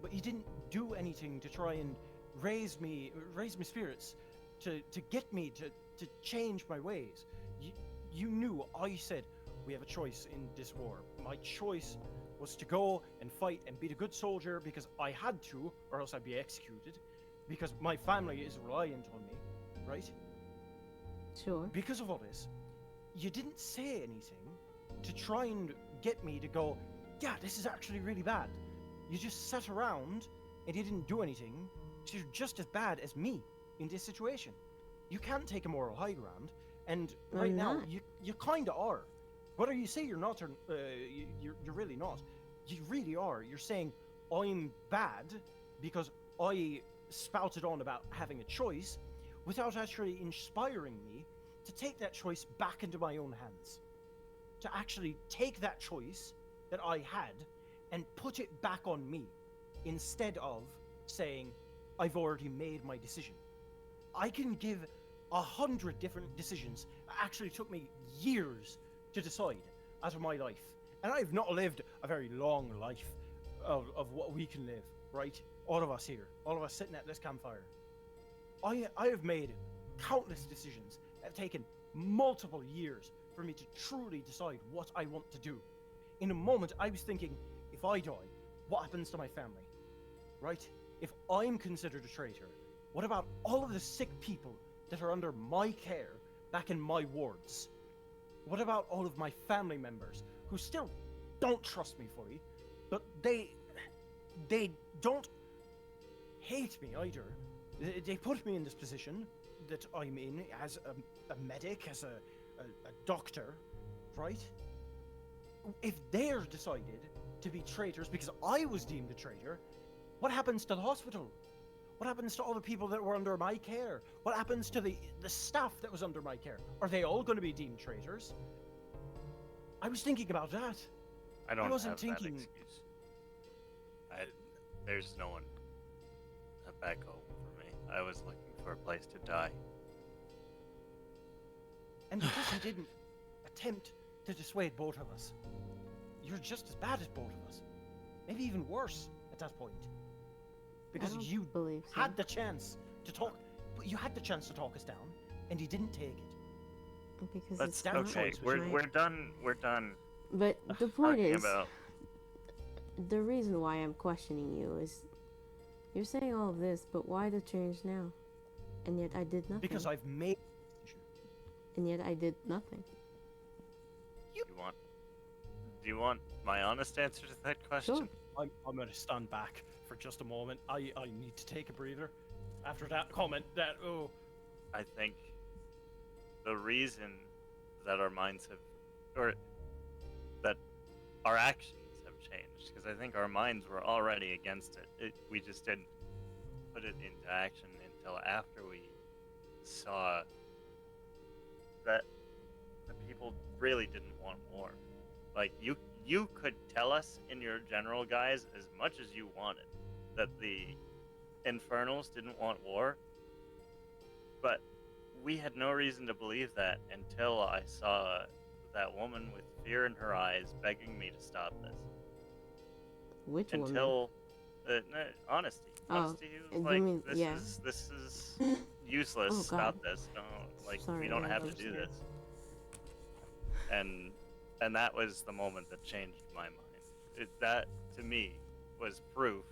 but you didn't do anything to try and raise my spirits, to get me to change my ways. You knew I said we have a choice in this war. My choice was to go and fight and be the good soldier because I had to, or else I'd be executed, because my family is reliant on me, right? Sure. Because of all this, you didn't say anything to try and get me to go, yeah, this is actually really bad. You just sat around and you didn't do anything, so you're just as bad as me in this situation. You can't take a moral high ground, and right now you kind of are. Whether you say you're not or you're really not, you really are. You're saying I'm bad because I spouted on about having a choice without actually inspiring me to take that choice back into my own hands. To actually take that choice that I had and put it back on me, instead of saying, I've already made my decision. I can give 100 different decisions. It actually took me years to decide out of my life. And I've not lived a very long life of what we can live, right? All of us here, all of us sitting at this campfire. I have made countless decisions that have taken multiple years for me to truly decide what I want to do. In a moment, I was thinking, if I die, what happens to my family? Right? If I'm considered a traitor, what about all of the sick people that are under my care back in my wards? What about all of my family members who still don't trust me fully, but they don't hate me either? They put me in this position that I'm in as a medic, as a doctor, right? If they're decided to be traitors because I was deemed a traitor, what happens to the hospital? What happens to all the people that were under my care? What happens to the staff that was under my care? Are they all going to be deemed traitors? I was thinking about that. I don't wasn't have thinking- that excuse. There's no one back home for me. I was looking for a place to die. And because you didn't attempt to dissuade both of us, you're just as bad as both of us. Maybe even worse at that point. Because don't you believe so. had the chance to talk, but you had the chance to talk us down, and you didn't take it. Because That's it's not okay. choice was We're done. We're done But the point talking is, about. the reason why I'm questioning you is, you're saying all of this, but why the change now? And yet I did nothing. Because I've made a decision. And yet I did nothing. Do you want my honest answer to that question? Sure. I'm going to stand back for just a moment. I need to take a breather after that comment. I think the reason that our minds have, or that our actions have changed, because I think our minds were already against it. We just didn't put it into action until after we saw that the people really didn't want war. Like, you could tell us in your general guise as much as you wanted that the Infernals didn't want war, but we had no reason to believe that until I saw that woman with fear in her eyes begging me to stop this. Which woman? Until honesty. Oh, Honesty was you like, mean- yeah. this is useless. Oh, Stop God. this. No, like, Sorry, we don't I have to understand. do this. And that was the moment that changed my mind. That to me was proof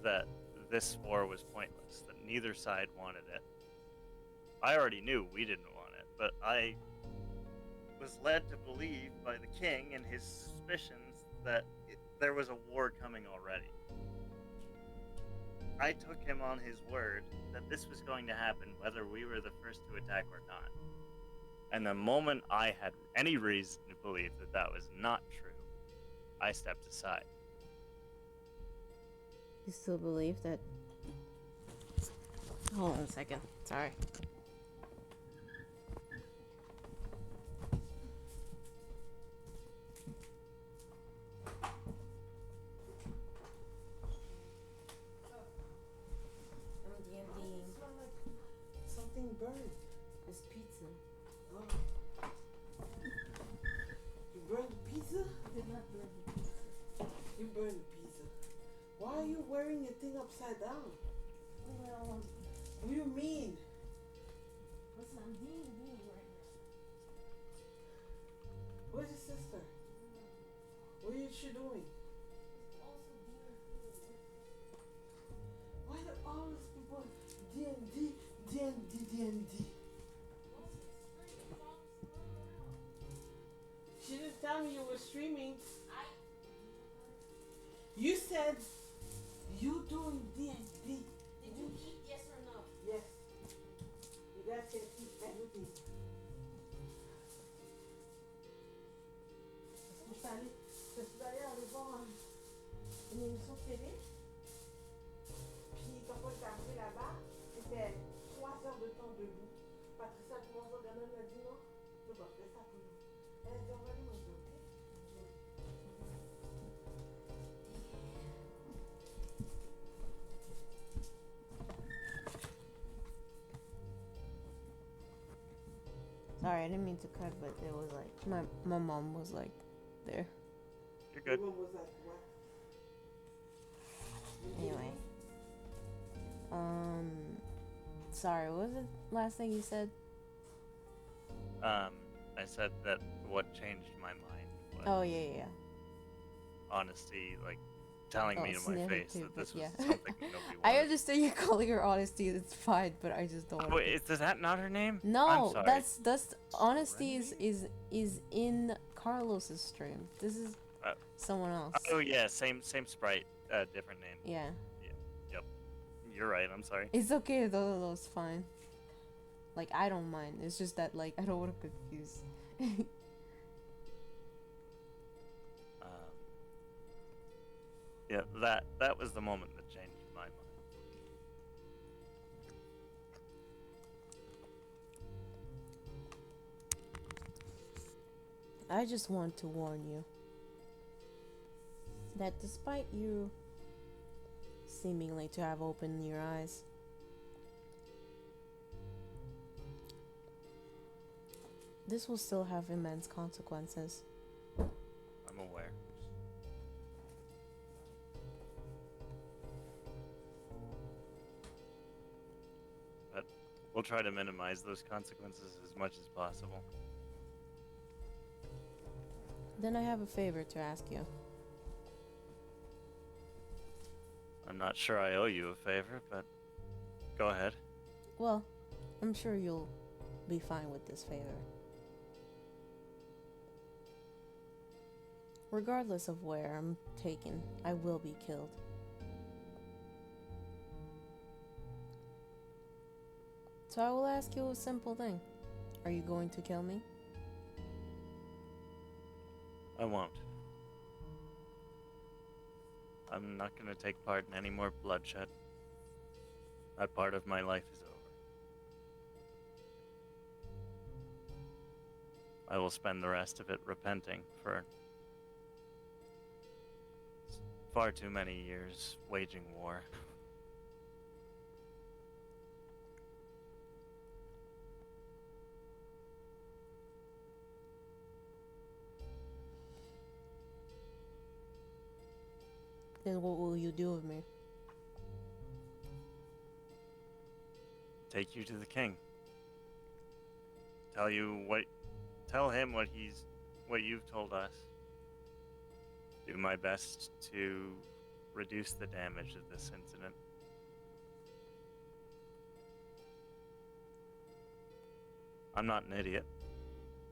that this war was pointless. That neither side wanted it. I already knew we didn't want it, but I was led to believe by the king and his suspicions that there was a war coming already. I took him on his word that this was going to happen whether we were the first to attack or not. And the moment I had any reason to believe that that was not true, I stepped aside. You still believe that? Hold on a second. Sorry. I'm DMDing. Something burned. It's pizza. Oh. You burned the pizza? I did not burn the pizza. You burned the pizza. Why are you wearing your thing upside down? Well, What do you mean? listen, I'm DMDing right now. Where's your sister? What is she doing? Also DMDing. Why do all these people D&D, D&D, D&D? She didn't tell me you were streaming. You said you doing D&D. Did you eat, yes or no? Yes. You guys can eat everything. Je suis allée aller voir une émission de télé. Puis quand on est arrivé là-bas, c'était 3 heures de temps debout. Patricia commence à regarder, elle m'a dit non, je vais faire ça pour nous. Elle a dit on va aller manger, ok? Sorry, I didn't mean to cut, but it was like my mom was like there. You're good. Everyone was like, what? Anyway. Sorry, what was the last thing you said? I said that what changed my mind was Oh yeah. honesty, like telling me to my sniff face too, that but this was yeah. something nobody I wanted. understand you calling her honesty. It's fine, but I just don't. Oh, is that not her name? I'm No, sorry. that's honesty is in Carlos's stream. This is someone else. Oh yeah, same sprite, different name. Yeah, Yep, you're right. I'm sorry. it's okay though. It's fine. Like I don't mind. It's just that like I don't want to confuse. Yeah, that was the moment that changed my mind. I just want to warn you that despite you seemingly to have opened your eyes, this will still have immense consequences. I'm aware. But we'll try to minimize those consequences as much as possible. Then I have a favor to ask you. I'm not sure I owe you a favor, but go ahead. Well, I'm sure you'll be fine with this favor. Regardless of where I'm taken, I will be killed. So I will ask you a simple thing. Are you going to kill me? I won't. I'm not gonna take part in any more bloodshed. That part of my life is over. I will spend the rest of it repenting for far too many years waging war. Then what will you do with me? Take you to the king. Tell him what you've told us. Do my best to reduce the damage of this incident. I'm not an idiot.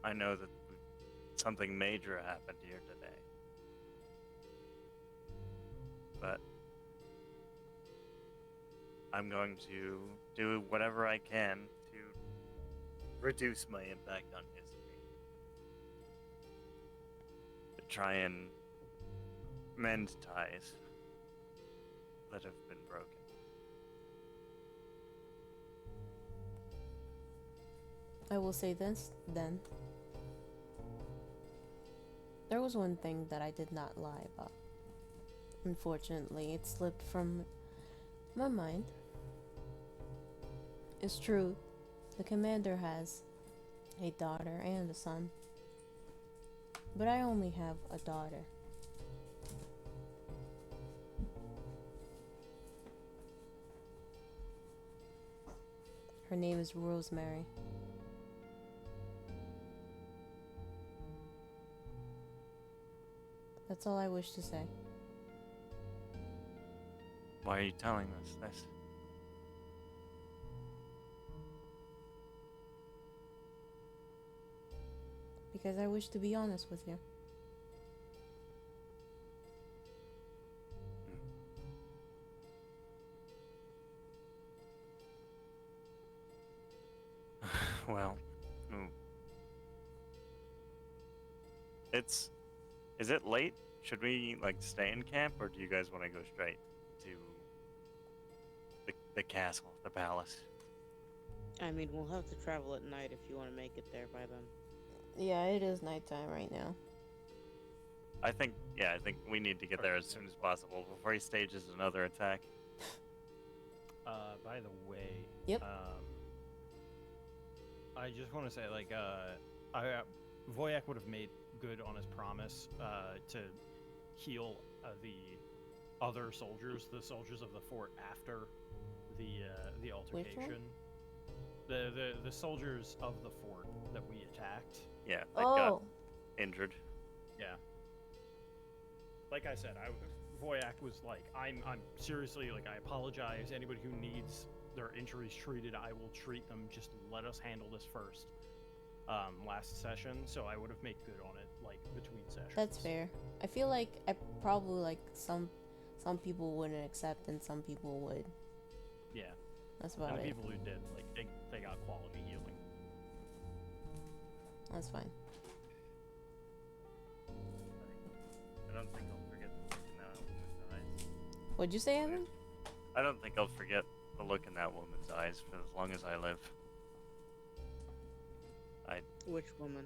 I know that something major happened here today. But I'm going to do whatever I can to reduce my impact on history. To try and mend ties that have been broken. I will say this, then. There was one thing that I did not lie about. Unfortunately, it slipped from my mind. It's true, the commander has a daughter and a son. But I only have a daughter. Her name is Rosemary. That's all I wish to say. Why are you telling us this? Because I wish to be honest with you. Well, is it late? Should we stay in camp, or do you guys want to go straight to the castle, the palace? I mean, we'll have to travel at night if you want to make it there by then. Yeah, it is nighttime right now. I think we need to get there as soon as possible before he stages another attack. By the way, Yep. I just want to say, Voyak would have made good on his promise to heal the other soldiers, the soldiers of the fort after the altercation. The soldiers of the fort that we attacked. Yeah, that got Oh, injured. Yeah. Like I said, Voyak was like, I'm seriously, I apologize. Anybody who needs their injuries treated, I will treat them. Just let us handle this first. Last session, so I would have made good on it, between sessions. that's fair. I feel like I probably some people wouldn't accept and some people would. Yeah. That's about And the it. people who did, they got quality healing. That's fine. I don't think I'll forget the look in that woman's eyes. What'd you say, Evan? I don't think I'll forget the look in that woman's eyes for as long as I live. Which woman?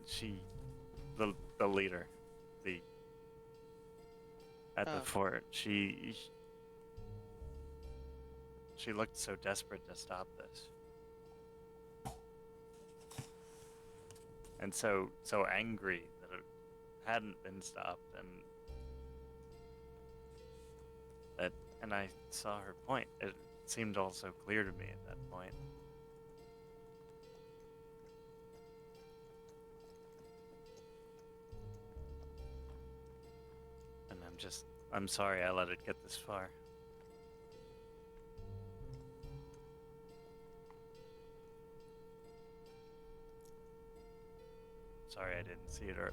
the leader, the at the Oh. fort, she looked so desperate to stop this, and so angry that it hadn't been stopped, and I saw her point. It seemed all so clear to me at that point. And I'm sorry I let it get this far. Sorry I didn't see it earlier.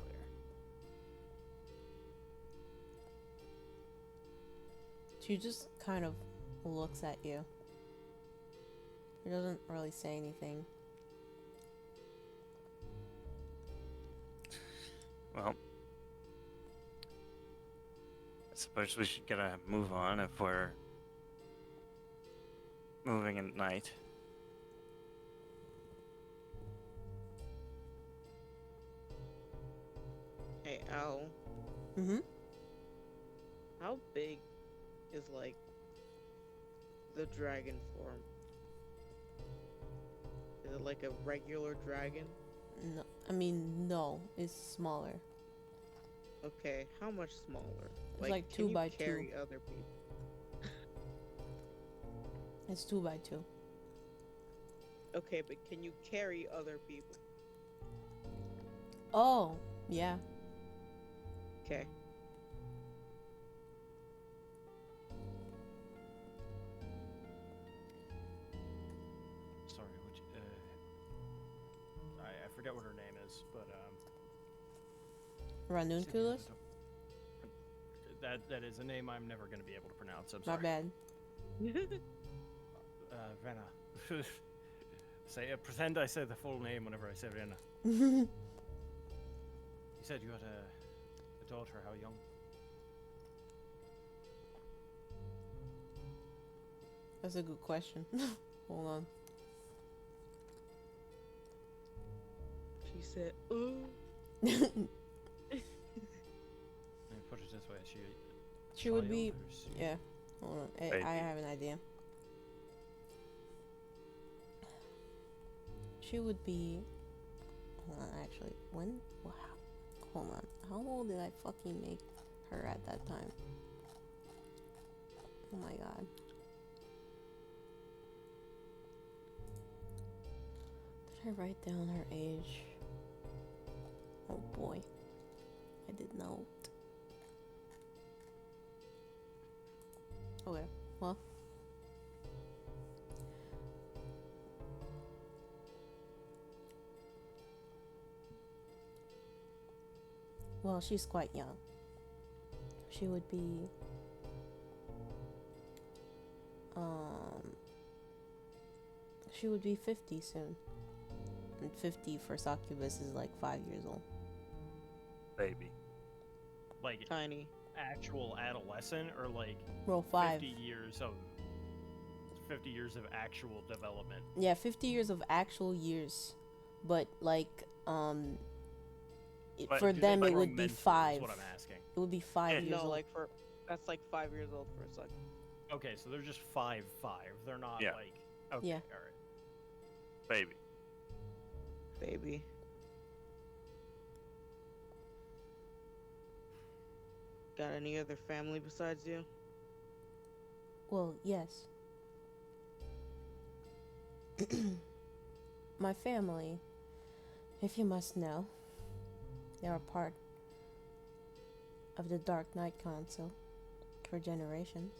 She just kind of looks at you. She doesn't really say anything. Well, I suppose we should get a move on if we're moving at night. Hey, Al, Mm-hmm. how big is like the dragon form? Is it like a regular dragon? No, I mean, no, it's smaller. Okay, how much smaller? It's like can 2 you by carry 2. other people? It's 2 by 2. Okay, but can you carry other people? Oh, yeah. Okay. Sorry, I forget what her name is, but Ranunculus? that is a name I'm never going to be able to pronounce. I'm My sorry. bad. Rena. Pretend I say the full name whenever I say Rena. That's You said you had a daughter. How young? a good question. Hold on. She said, ooh. Let me put it this way. She would be. child or she- Yeah. Hold on. Baby. I have an idea. She would be. Hold on, actually. When? Wow. Hold on. How old did I fucking make her at that time? Oh my god. Did I write down her age? Oh boy. I did not. Okay, well. Well, she's quite young. She would be she would be 50 soon. And 50 for succubus is like 5 years old. Baby. Like Tiny. actual adolescent, or like Roll 5. 50 years of actual development. Yeah, 50 years of actual years. But like But for Do they them it grow would be mentally, 5. Is what I'm asking. It would be 5 years No, old. like that's like 5 years old for a second. Okay, so they're just 5'5". They're not Yeah. like okay, Yeah. all right. Baby. Baby. Got any other family besides you? Well, yes. My family, if you must know, they are part of the Dark Knight Council for generations.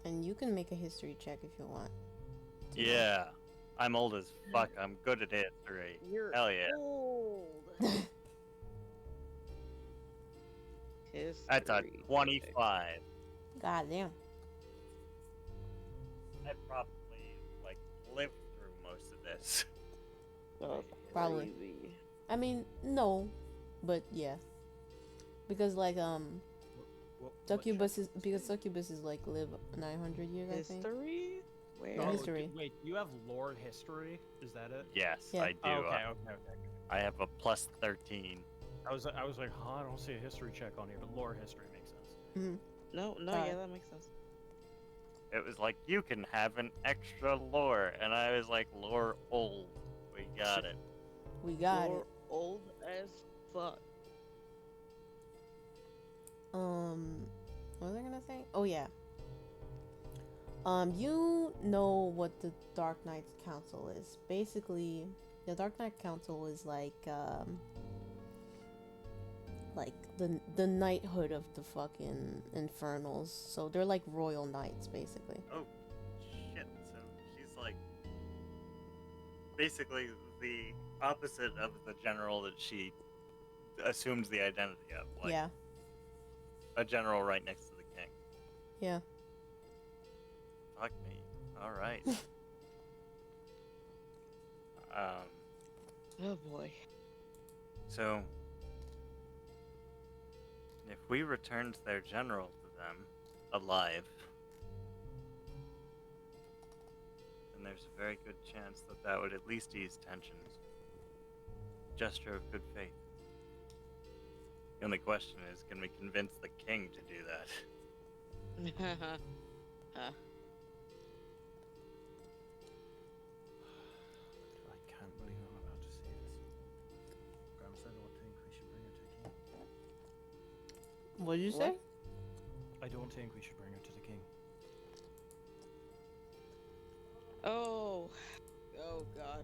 And you can make a history check if you want. to know. Yeah. I'm old as fuck. I'm good at history. You're Hell yeah. old. That's a History 25. God damn. I probably like lived through most of this. check. Probably. Crazy. I mean, no, but yeah. Because like What succubus check? is because succubus is like live 900 years, I think. History? Where? Yeah, Oh, history. wait, you have lore history? Is that it? Yes, Yeah. I do. Oh, okay. I have a plus 13. I was like, huh, I don't see a history check on here, but lore history makes sense. Hmm. No, Alright. yeah, that makes sense. It was like, you can have an extra lore. And I was like, lore old. We got it. We got You're it. old as fuck. What was I gonna say? Oh yeah. You know what the Dark Knights Council is. Basically, the Dark Knight Council is like the knighthood of the fucking Infernals. So they're like royal knights, basically. Oh, shit. So she's like basically the opposite of the general that she assumes the identity of. Like Yeah, a general right next to the king. yeah. Fuck me. Alright. Oh boy. So if we returned their general to them alive, then there's a very good chance that that would at least ease tensions. Gesture of good faith. The only question is, can we convince the king to do that? Huh. I can't believe I'm about to say this. Graham said I don't think we should bring her to the king. What did you What? say? I don't think we should bring her to the king. Oh. Oh god.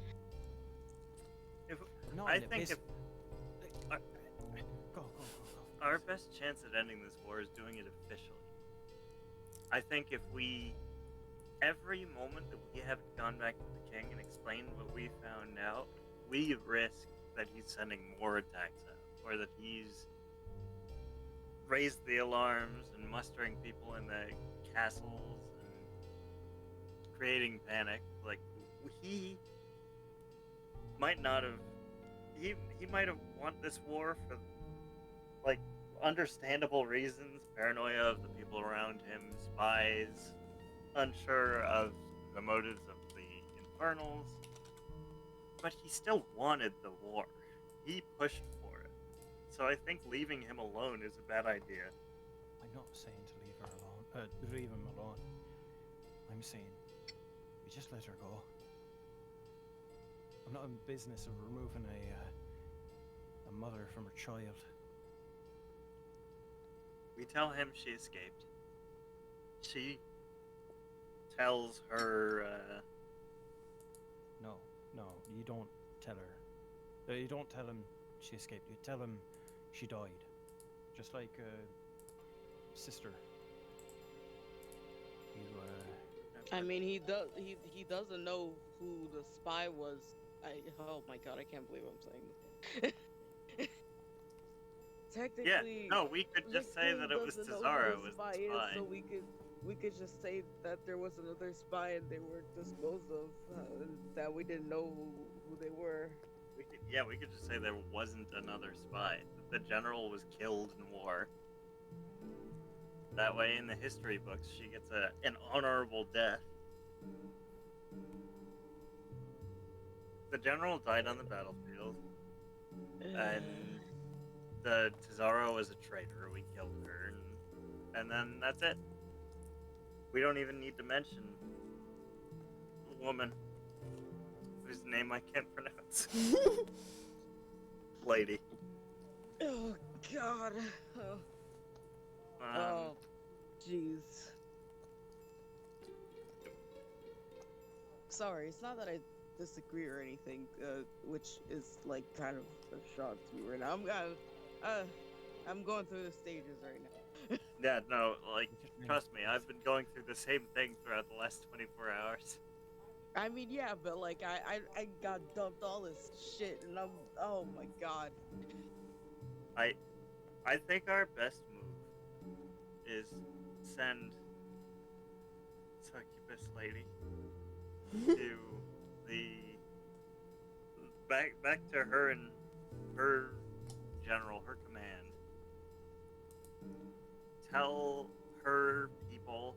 If, No, I no, think if Go. our best chance at ending this war is doing it officially. I think if we, every moment that we have gone back to the king and explained what we found out, we risk that he's sending more attacks out, or that he's raised the alarms and mustering people in the castles and creating panic. Like, he might not have, he might have won this war for, like, understandable reasons, paranoia of the people around him, spies, unsure of the motives of the Infernals, but he still wanted the war. He pushed for it. So I think leaving him alone is a bad idea. I'm not saying to leave her alone. Leave him alone. I'm saying we just let her go. I'm not in business of removing a mother from her child. We tell him she escaped. She tells her, No, you don't tell her. You don't tell him she escaped. You tell him she died. Just like sister. You I mean, he doesn't know who the spy was. Oh my god, I can't believe I'm saying this. Technically, no, we could the just say king that it was doesn't know Tazara who was spy the is, spy. so we could just say that there was another spy and they were disposed of, that we didn't know who they were. We could just say there wasn't another spy. That the general was killed in war. That way, in the history books, she gets an honorable death. The general died on the battlefield, and the Tazara was a traitor. We killed her, and then that's it. We don't even need to mention the woman whose name I can't pronounce. Lady. Oh god. Oh, jeez. Sorry, it's not that I disagree or anything, which is like kind of a shock to me right now. I'm going through the stages right now. Yeah, no, like, just trust me, I've been going through the same thing throughout the last 24 hours. I mean, yeah, but like I got dumped all this shit, and oh my god. I think our best move is send Succubus Lady to the back to her and her general, her command. Tell her people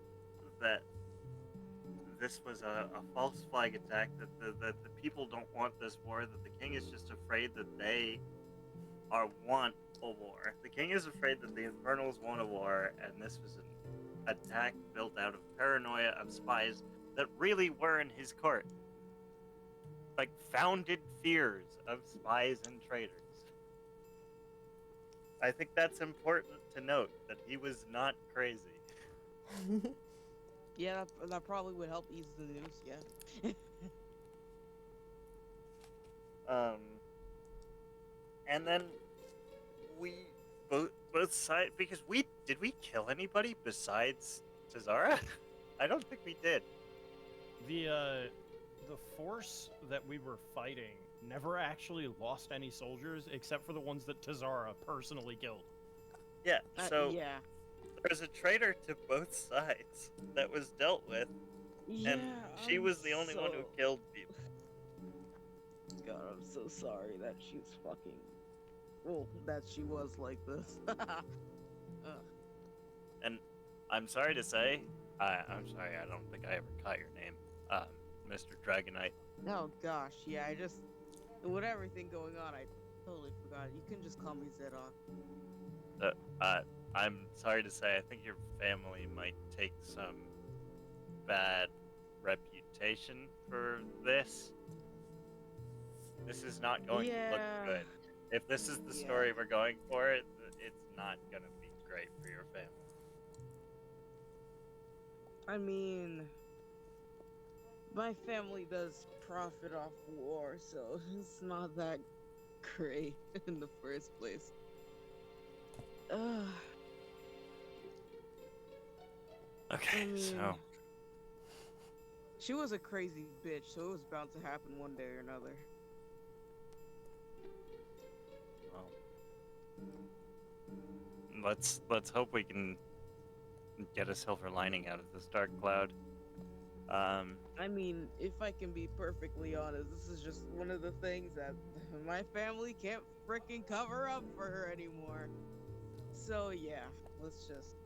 that this was a false flag attack, that the people don't want this war, that the king is just afraid that they want a war. The king is afraid that the Infernals want a war, and this was an attack built out of paranoia of spies that really were in his court. Like, founded fears of spies and traitors. I think that's important to note, that he was not crazy. Yeah, that probably would help ease the news. Yeah. And then we both sides, because did we kill anybody besides Tazara? I don't think we did. The force that we were fighting never actually lost any soldiers except for the ones that Tazara personally killed. Yeah, so yeah. there's a traitor to both sides that was dealt with, Yeah. and she was the only one who killed people. God, I'm so sorry that she's fucking. Well, that she was like this. And I'm sorry to say, I'm sorry, I don't think I ever caught your name, Mr. Dragonite. Oh gosh, yeah, with everything going on, I totally forgot. You can just call me Zedok. I'm sorry to say, I think your family might take some bad reputation for this. This is not going to look good. If this is the story we're going for, it's not going to be great for your family. I mean, my family does profit off war, so it's not that great in the first place. Okay, I mean, so she was a crazy bitch, so it was bound to happen one day or another. well, let's hope we can get a silver lining out of this dark cloud. I mean, if I can be perfectly honest, this is just one of the things that my family can't freaking cover up for her anymore. So yeah, let's just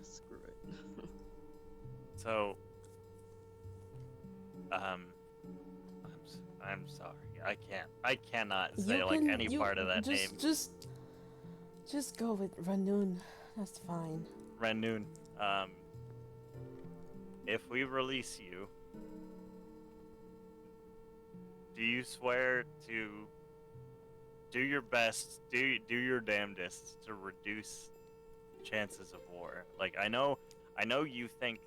screw it. So, I'm sorry. I cannot say any part of that name. Just go with Ranun. That's fine. Ranun. If we release you, do you swear to do your best, do your damnedest to reduce chances of war? Like, I know you think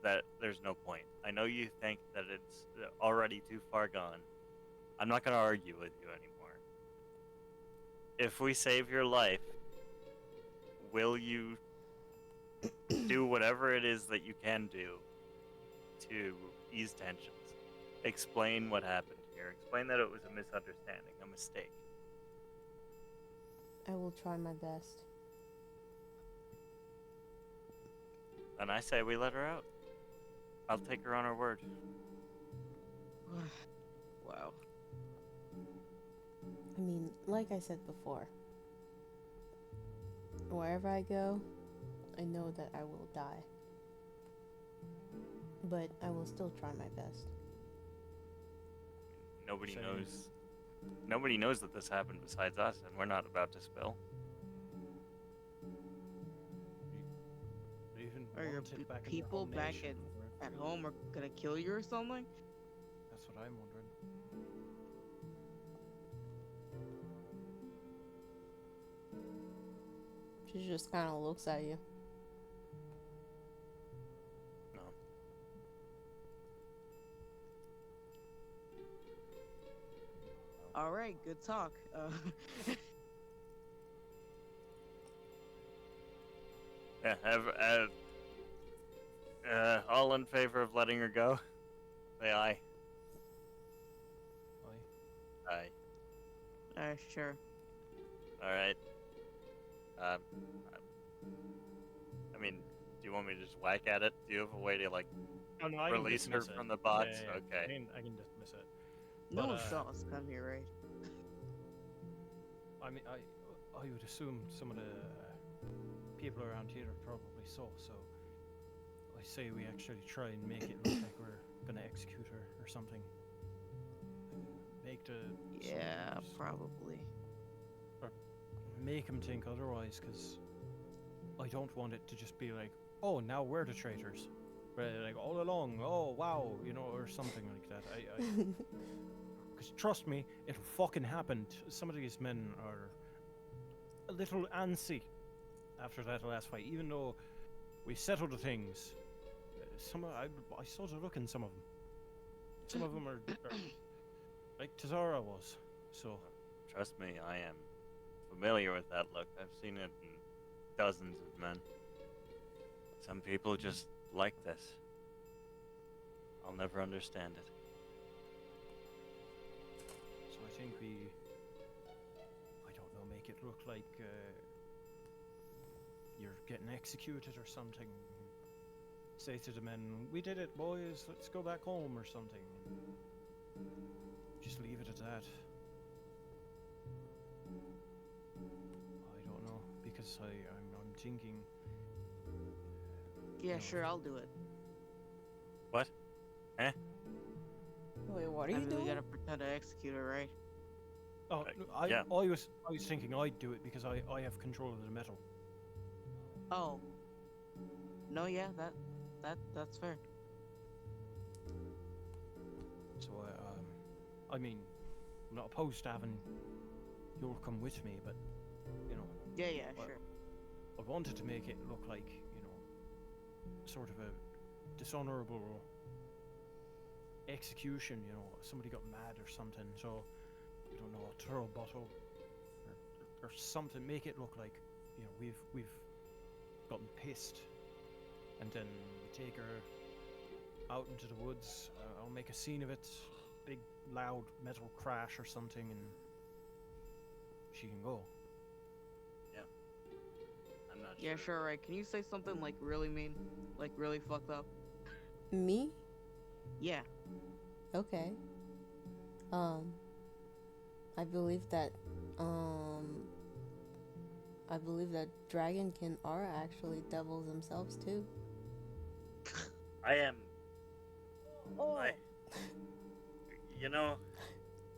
that there's no point. I know you think that it's already too far gone. I'm not gonna argue with you anymore. If we save your life, will you do whatever it is that you can do to ease tensions? Explain what happened here. Explain that it was a misunderstanding, a mistake. I will try my best. And I say we let her out. I'll take her on her word. Wow. I mean, like I said before, wherever I go, I know that I will die. But I will still try my best. Nobody knows that this happened besides us, and we're not about to spill. Are your people back at home are gonna kill you or something? That's what I'm wondering. She just kind of looks at you. No. All right, good talk. Yeah, all in favor of letting her go? Say aye. Aye. Aye. Sure. Alright. I mean, do you want me to just whack at it? Do you have a way to, like, Oh, no, I can release her dismiss it. from the box? Yeah. Okay. I can dismiss it. No But, one saw us come here, right? I mean, I would assume some of the people around here probably saw, so I say we actually try and make it look like we're gonna execute her or something. Make the Yeah, soldiers- probably. make him think otherwise, because I don't want it to just be like, oh, now we're the traitors. Right, like all along, oh wow, you know, or something like that. Because trust me, it'll fucking happen. Some of these men are a little antsy after that last fight, even though we settled the things. I saw the look in some of them. Some of them are like Tazara was. So Trust me, I am familiar with that look. I've seen it in dozens of men. Some people just like this. I'll never understand it. So I think we, I don't know, make it look like you're getting executed or something. Say to the men, we did it, boys, let's go back home or something. Just leave it at that. I don't know, because I'm thinking. Yeah, No. sure, I'll do it. What? Eh? Wait, what are I you mean, doing? we gotta pretend to execute her, right? Oh, no, I yeah. was thinking I'd do it because I have control of the metal. Oh. No, yeah, that's fair. So I mean, I'm not opposed to having you'll come with me, but you know, Yeah, yeah, Well, sure. I wanted to make it look like, you know, sort of a dishonorable execution, you know, somebody got mad or something, so, I don't know, throw a bottle or something, make it look like, you know, we've gotten pissed, and then we take her out into the woods, I'll make a scene of it, big loud metal crash or something, and she can go. I'm not Yeah, sure, right. Can you say something like really mean? Like really fucked up? Me? Yeah. Okay. I believe that dragonkin are actually devils themselves too. I am. Oh. I. You know,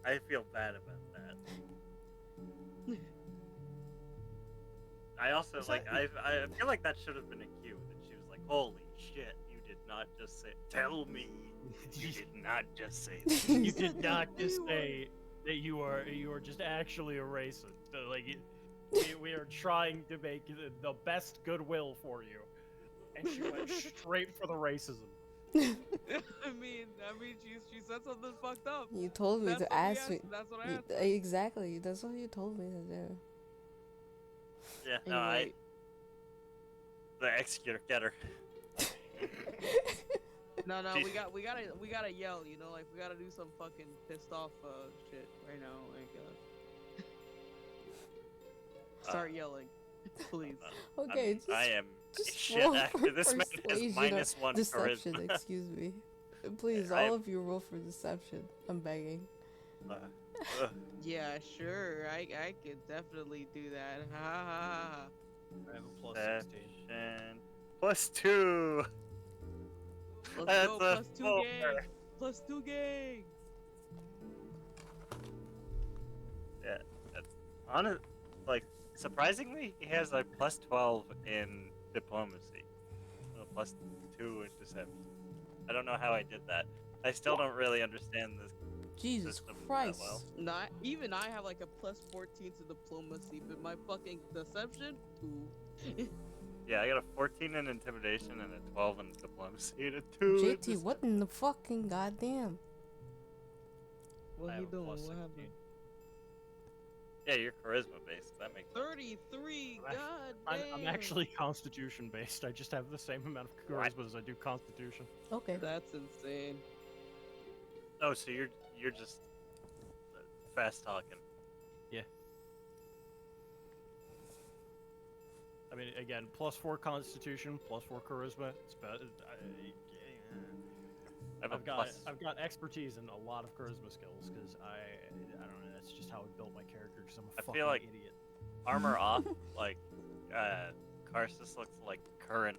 I feel bad about that. I also Is like. that- I feel like that should have been a cue. That she was like, "Holy shit! You did not just say. Tell me, you did not just say that." You said did not the just B say that you are just actually a racist. Like we are trying to make the best goodwill for you, and she went straight for the racism. I mean, she said something fucked up. You told me That's to what we ask me. asked- That's what I You, asked. exactly. That's what you told me to do. Yeah. No. Anyway, The executor, get her. no, Jeez. we gotta yell. You know, like we gotta do some fucking pissed off shit right now. Like, start yelling, please. Okay, just, I am just shit roll after for this man has persuasion or -1 deception. charisma. Excuse me. Please, I all am- of you roll for deception. I'm begging. Ugh. Yeah, sure. I could definitely do that. Ha ha ha ha. I have a plus 16. Deception. +2. Let's That's go. a +2 4. gang. +2 gang. Yeah, that's honest. Like, surprisingly, he has a +12 in diplomacy, a +2 in deception. I don't know how I did that. I still don't really understand this Jesus system Christ. that well. Not even I have like a +14 to diplomacy, but my fucking deception 2. Yeah, I got a 14 in intimidation and a 12 in diplomacy and a 2 in JT, what in the fucking goddamn? What I he have a doing? plus What 16. happened? Yeah, you're charisma based. That makes sense. 33. I'm God I'm damn. actually Constitution based. I just have the same amount of What? charisma as I do Constitution. Okay. That's insane. Oh, so you're just fast talking. I mean, again, +4 Constitution, +4 charisma. It's about. I've got expertise in a lot of charisma skills because I don't know. That's just how I built my character. Because I'm a I fucking feel like- idiot. Armor off, like Karsus looks like current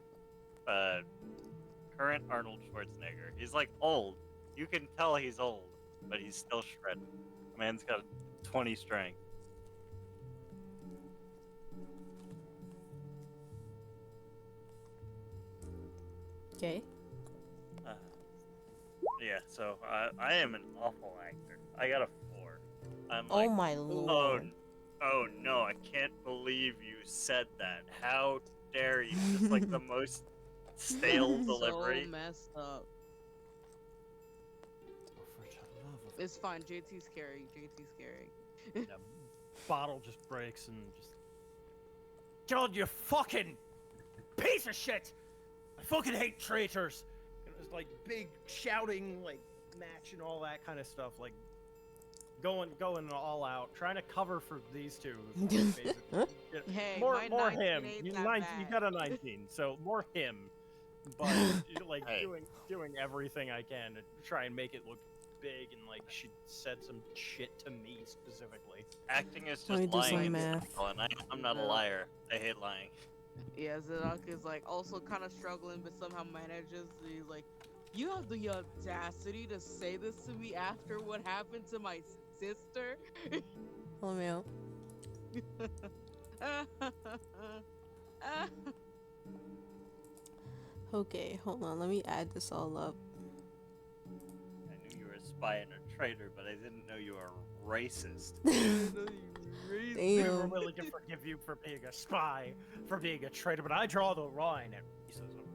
current Arnold Schwarzenegger. He's like old. You can tell he's old, but he's still shredded. The man's got 20 strength. Okay. Yeah, so I am an awful actor. I got a 4. I'm Oh like, my lord. oh no, I can't believe you said that. How dare you? Just like the most stale delivery. So messed up. Oh, for the love of It's fine. JT's carrying. JT's carrying. the bottle just breaks and just. God, you fucking piece of shit! I fucking hate traitors. And it was like big shouting, like match and all that kind of stuff, like going all out, trying to cover for these two. Basically. Yeah, Hey, more my more 19 him. ain't You, that 19, you bad. got a 19, so more him. But like Hey. doing everything I can to try and make it look big, and like she said some shit to me specifically. Acting is Let me just do lying some in math. this and I'm not a liar. I hate lying. Yeah, Zadok is like also kind of struggling, but somehow manages. He's like, "You have the audacity to say this to me after what happened to my sister." Let me out. Okay, hold on. Let me add this all up. I knew you were a spy and a traitor, but I didn't know you were racist. We were Damn. willing to forgive you for being a spy, for being a traitor, but I draw the line at racism.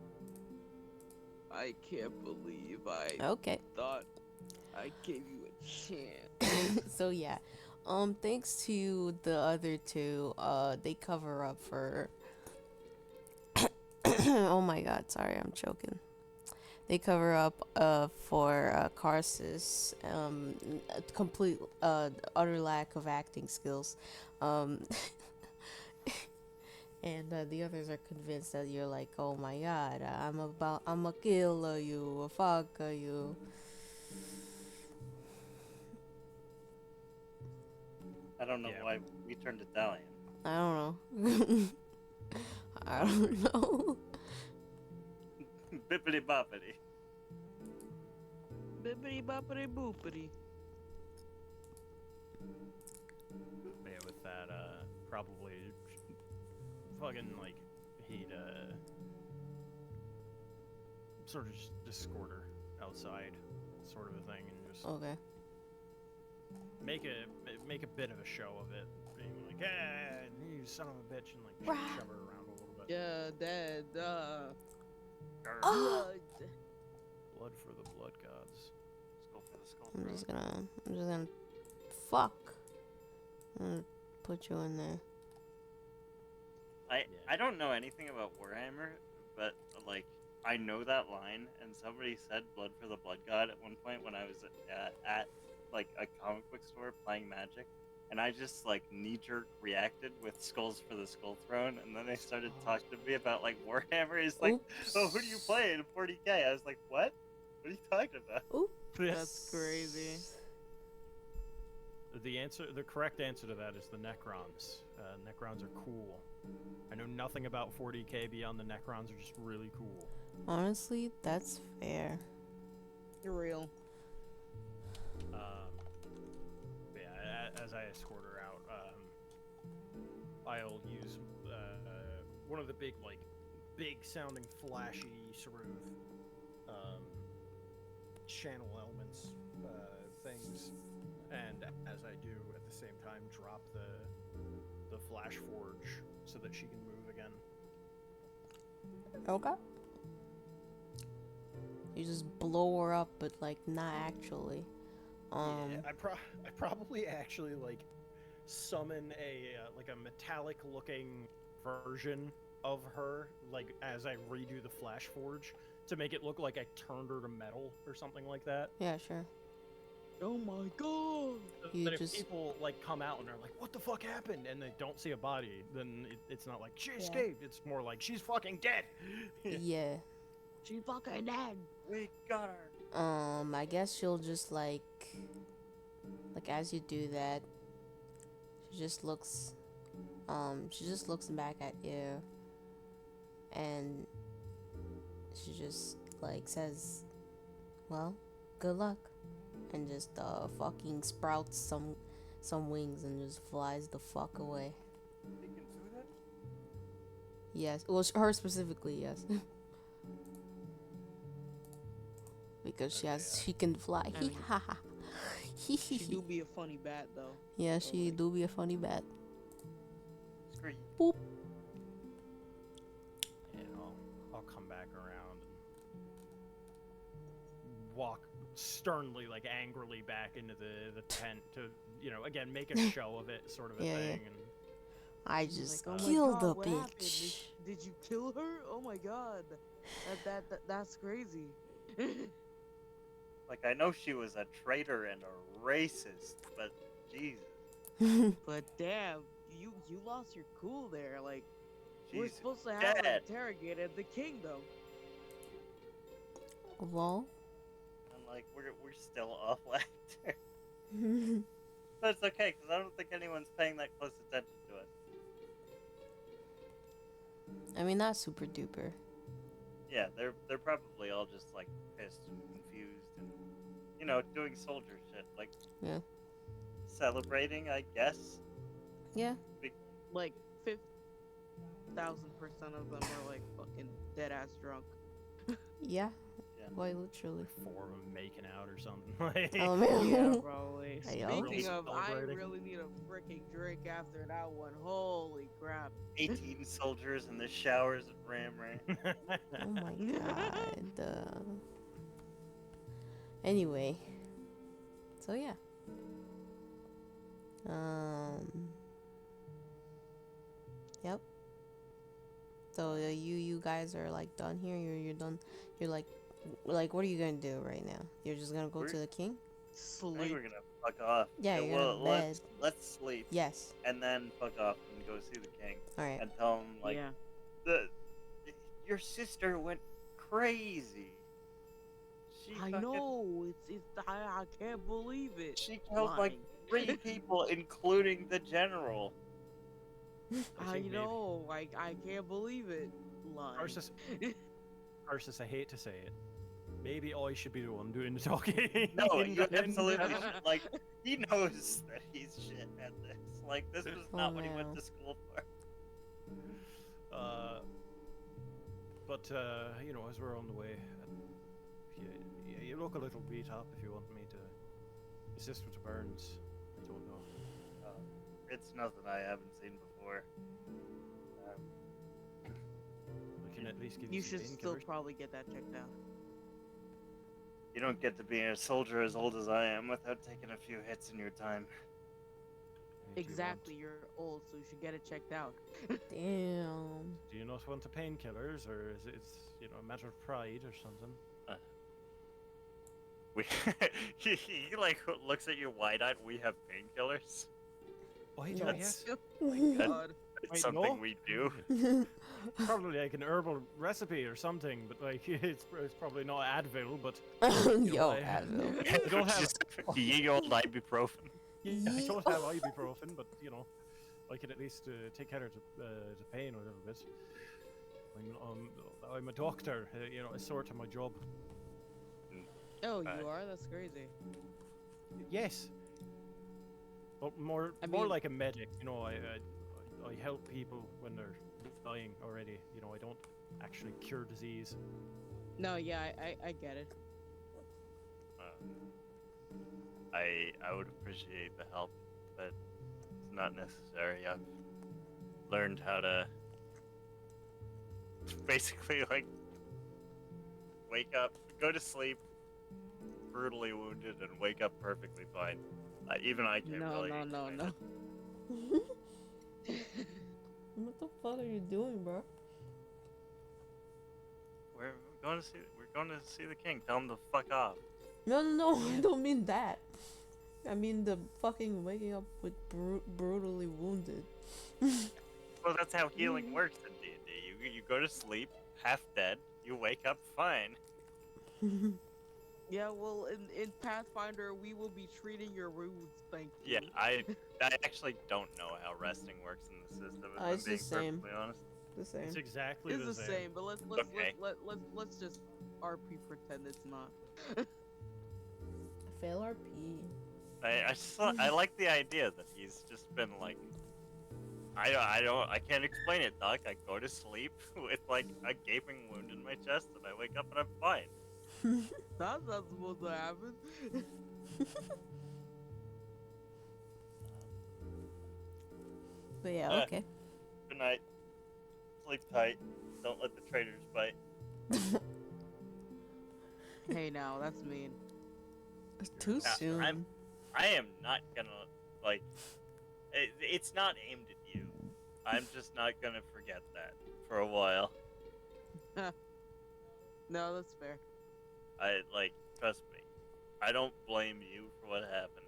I can't believe I Okay. thought I gave you a chance. So yeah. Thanks to the other two, they cover up for oh my god, sorry, I'm choking. They cover up for Karsus complete utter lack of acting skills. And the others are convinced that you're like, "Oh my god, I'm a killer you, a fucker you." I don't know Yeah. why we turned Italian. I don't know. I don't know. Bippity boppity. Bippity boppity boopity. But yeah, with that, probably fucking like he'd sort of just escort her outside, sort of a thing, and just Okay. make a bit of a show of it, being like, "Hey, you son of a bitch," and like shove her around a little bit. Yeah, dead. Grr. Blood. Blood for the blood gods. Skull for the skull I'm throat. just gonna fuck. I'm gonna put you in there. I don't know anything about Warhammer, but like I know that line, and somebody said "blood for the blood god" at one point when I was at like a comic book store playing Magic, and I just like knee-jerk reacted with "skulls for the skull throne," and then they started talking to me about like Warhammer. He's like, "Oh, who do you play in 40K?" I was like, "What? What are you talking about?" Oops. That's crazy. The correct answer to that is the Necrons. Necrons are cool. I know nothing about 40K beyond the Necrons are just really cool. Honestly, that's fair. You're real. Yeah, as I escort her out, I'll use one of the big sounding, flashy sort of channel elements things, and as I do, at the same time, drop the flash forge so that she can move again. Okay. You just blow her up, but like not actually. Yeah, I probably actually like summon a metallic looking version of her, like as I redo the flash forge to make it look like I turned her to metal or something like that. Yeah, sure. Oh my god. You But if just- people like come out and they're like, "What the fuck happened?" and they don't see a body, then it's not like she Yeah. escaped. It's more like she's fucking dead. Yeah. She fucking dead. We got her. I guess she'll just like as you do that, she just looks back at you, and she just like says, "Well, good luck," and just fucking sprouts some wings and just flies the fuck away. You can do that? Yes, well, her specifically, yes. Because she can fly. I mean, Ha ha. She do be a funny bat though. Yeah, so, she like, do be a funny bat. Screw you. Boop. And I'll come back around and walk sternly, like angrily back into the tent to, again, make a show of it, sort of a Yeah, thing. yeah. And I just like, oh my killed God, the what happened? bitch. Did you kill her? Oh my God, that's crazy. Like, I know she was a traitor and a racist, but Jesus. But damn, you lost your cool there. Like, we're She's supposed to have her dead. interrogated the king though. Well, And, like, we're still off lecture. But it's okay, because I don't think anyone's paying that close attention to us. I mean, not super duper. Yeah, they're probably all just, like, pissed and confused and, doing soldier shit. Like, Yeah. celebrating, I guess. Yeah. Like 50,000% of them are like fucking dead ass drunk. Yeah. Yeah. Quite literally. 4 of them making out or something. Like, Oh man. Yeah, probably. Hey, yo. Speaking of, I Celebrating. really need a freaking drink after that one. Holy crap. 18 soldiers in the showers at Ram Ram. Oh my god. Anyway. So yeah. Yep. So you guys are like done here. You're done. You're like what are you gonna do right now? You're just gonna go to the king? I think Sleep. we're gonna fuck off. Yeah, you're gonna bed. Let's sleep. Yes. And then fuck off and go see the king. All right. And tell him, like, Yeah. your sister went crazy. She I fucking- know. I can't believe it. She killed like Lying. 3 people, including the general. I think know. I can't believe it. Lying. Arsus, I hate to say it. Maybe I should be the one doing the talking. No, you absolutely should. Like, he knows that he's shit at this. Like, this was not what he went wow. to school for. But as we're on the way, you look a little beat up if you want me to assist with the burns. I don't know. It's nothing I haven't seen before. I can at least give You some should still painkillers. probably get that checked out. You don't get to be a soldier as old as I am without taking a few hits in your time. Do you Exactly. You're old, so you should get it checked out. Damn. Do you not want the painkillers, or is it a matter of pride or something? He like looks at you wide-eyed. We have painkillers. Oh, you Yes. yes. Oh my God. It's Wait, something no? we do. Probably like an herbal recipe or something, but like it's probably not Advil, but Yo, I- Advil. I don't have Just ye old ibuprofen. I don't have ibuprofen, but I can at least take care of the pain a little bit. I'm a doctor, it's sort of my job. Oh, you are? That's crazy. Yes, but more I more mean- like a medic. I help people when they're dying already. I don't actually cure disease. No, yeah, I get it. I would appreciate the help, but it's not necessary. I've learned how to basically like wake up, go to sleep, brutally wounded, and wake up perfectly fine. Even I can't No, really. no, no, explain no. it. What the fuck are you doing, bro? We're going to see the king. Tell him to fuck off. No, I don't mean that. I mean the fucking waking up with brutally wounded. Well, that's how healing works in D&D. You go to sleep, half dead. You wake up fine. Yeah, well, in Pathfinder, we will be treating your wounds, thank you. Yeah, I actually don't know how resting works in the system. If I'm It's the being same. perfectly honest. The same. It's exactly It's the same, but let's Okay. just RP pretend it's not. Fail RP. I like the idea that he's just been like, I can't explain it, Doc. I go to sleep with like a gaping wound in my chest, and I wake up and I'm fine. That's not supposed to happen. But yeah, Ah. okay. Good night. Sleep tight. Don't let the traitors bite. Hey, now that's mean. It's too Now, soon. I am not gonna like. It's not aimed at you. I'm just not gonna forget that for a while. No, that's fair. I like. Trust me. I don't blame you for what happened.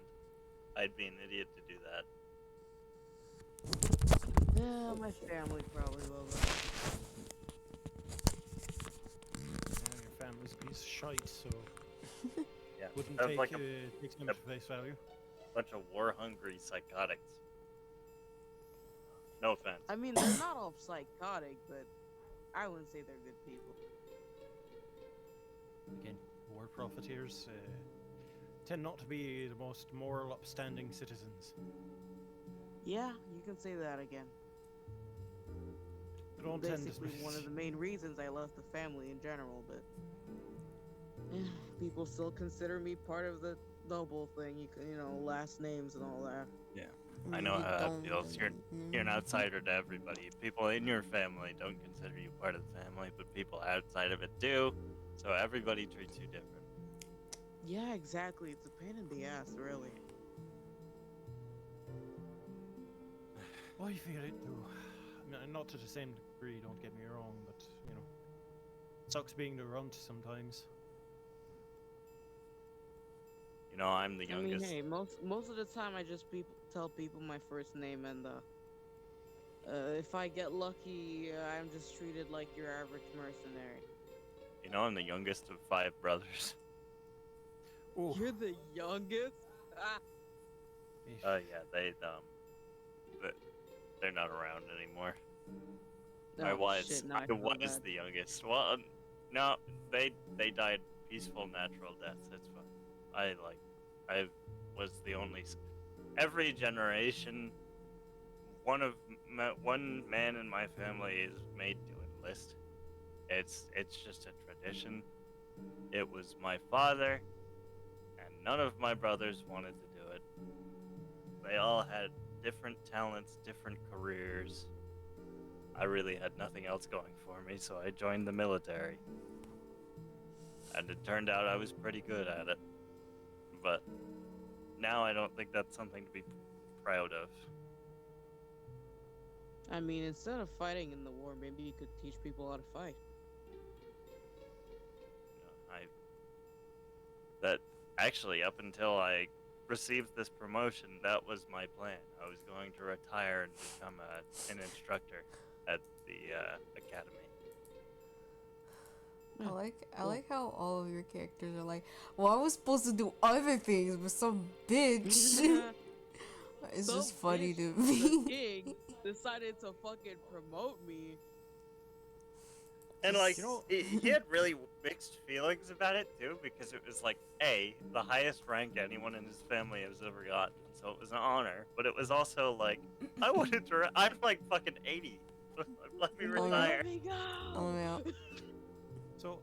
I'd be an idiot to do that. Yeah, my family probably will. Yeah, your family's a piece of shite, so Yeah. wouldn't Sounds take like take them to face value. bunch of war-hungry psychotics. No offense. I mean, they're not all psychotic, but I wouldn't say they're good people. Again, war profiteers tend not to be the most moral, upstanding citizens. Yeah, you can say that again. They don't tend to Basically, one of the main reasons I left the family in general, but people still consider me part of the noble thing. You know, last names and all that. I know You how that don't feels. You're an know. outsider to everybody. People in your family don't consider you part of the family, but people outside of it do. So everybody treats you different. Yeah, exactly. It's a pain in the ass, really. I feel it too. I mean, not to the same degree, don't get me wrong, but you know, sucks being the runt sometimes. You know, I'm the I mean, youngest. hey, most of the time I just tell people my first name, and if I get lucky, I'm just treated like your average mercenary. You know, I'm the youngest of 5 brothers. Oh, You're the youngest? Ah, Yeah, but they're not around anymore. I oh, was, shit, now I I feel was bad. the youngest. Well, no, they died peaceful, natural deaths. It's fine. I was the only. Every generation, one man in my family is made to enlist. It's just a tradition. It was my father, and none of my brothers wanted to do it. They all had different talents, different careers. I really had nothing else going for me, so I joined the military. And it turned out I was pretty good at it. But now I don't think that's something to be proud of. I mean, instead of fighting in the war, maybe you could teach people how to fight. You know, that actually, up until I received this promotion, that was my plan. I was going to retire and become an instructor at the academy. I like how all of your characters are like, well, I was supposed to do other things, but some bitch. It's Some just funny bitch, to the me. king, decided to fucking promote me. And Just- like, you know, he had really mixed feelings about it too, because it was like the highest rank anyone in his family has ever gotten, so it was an honor. But it was also like, I wanted to. I'm like fucking 80. Let me Oh, yeah. retire. Let me go. Oh yeah. so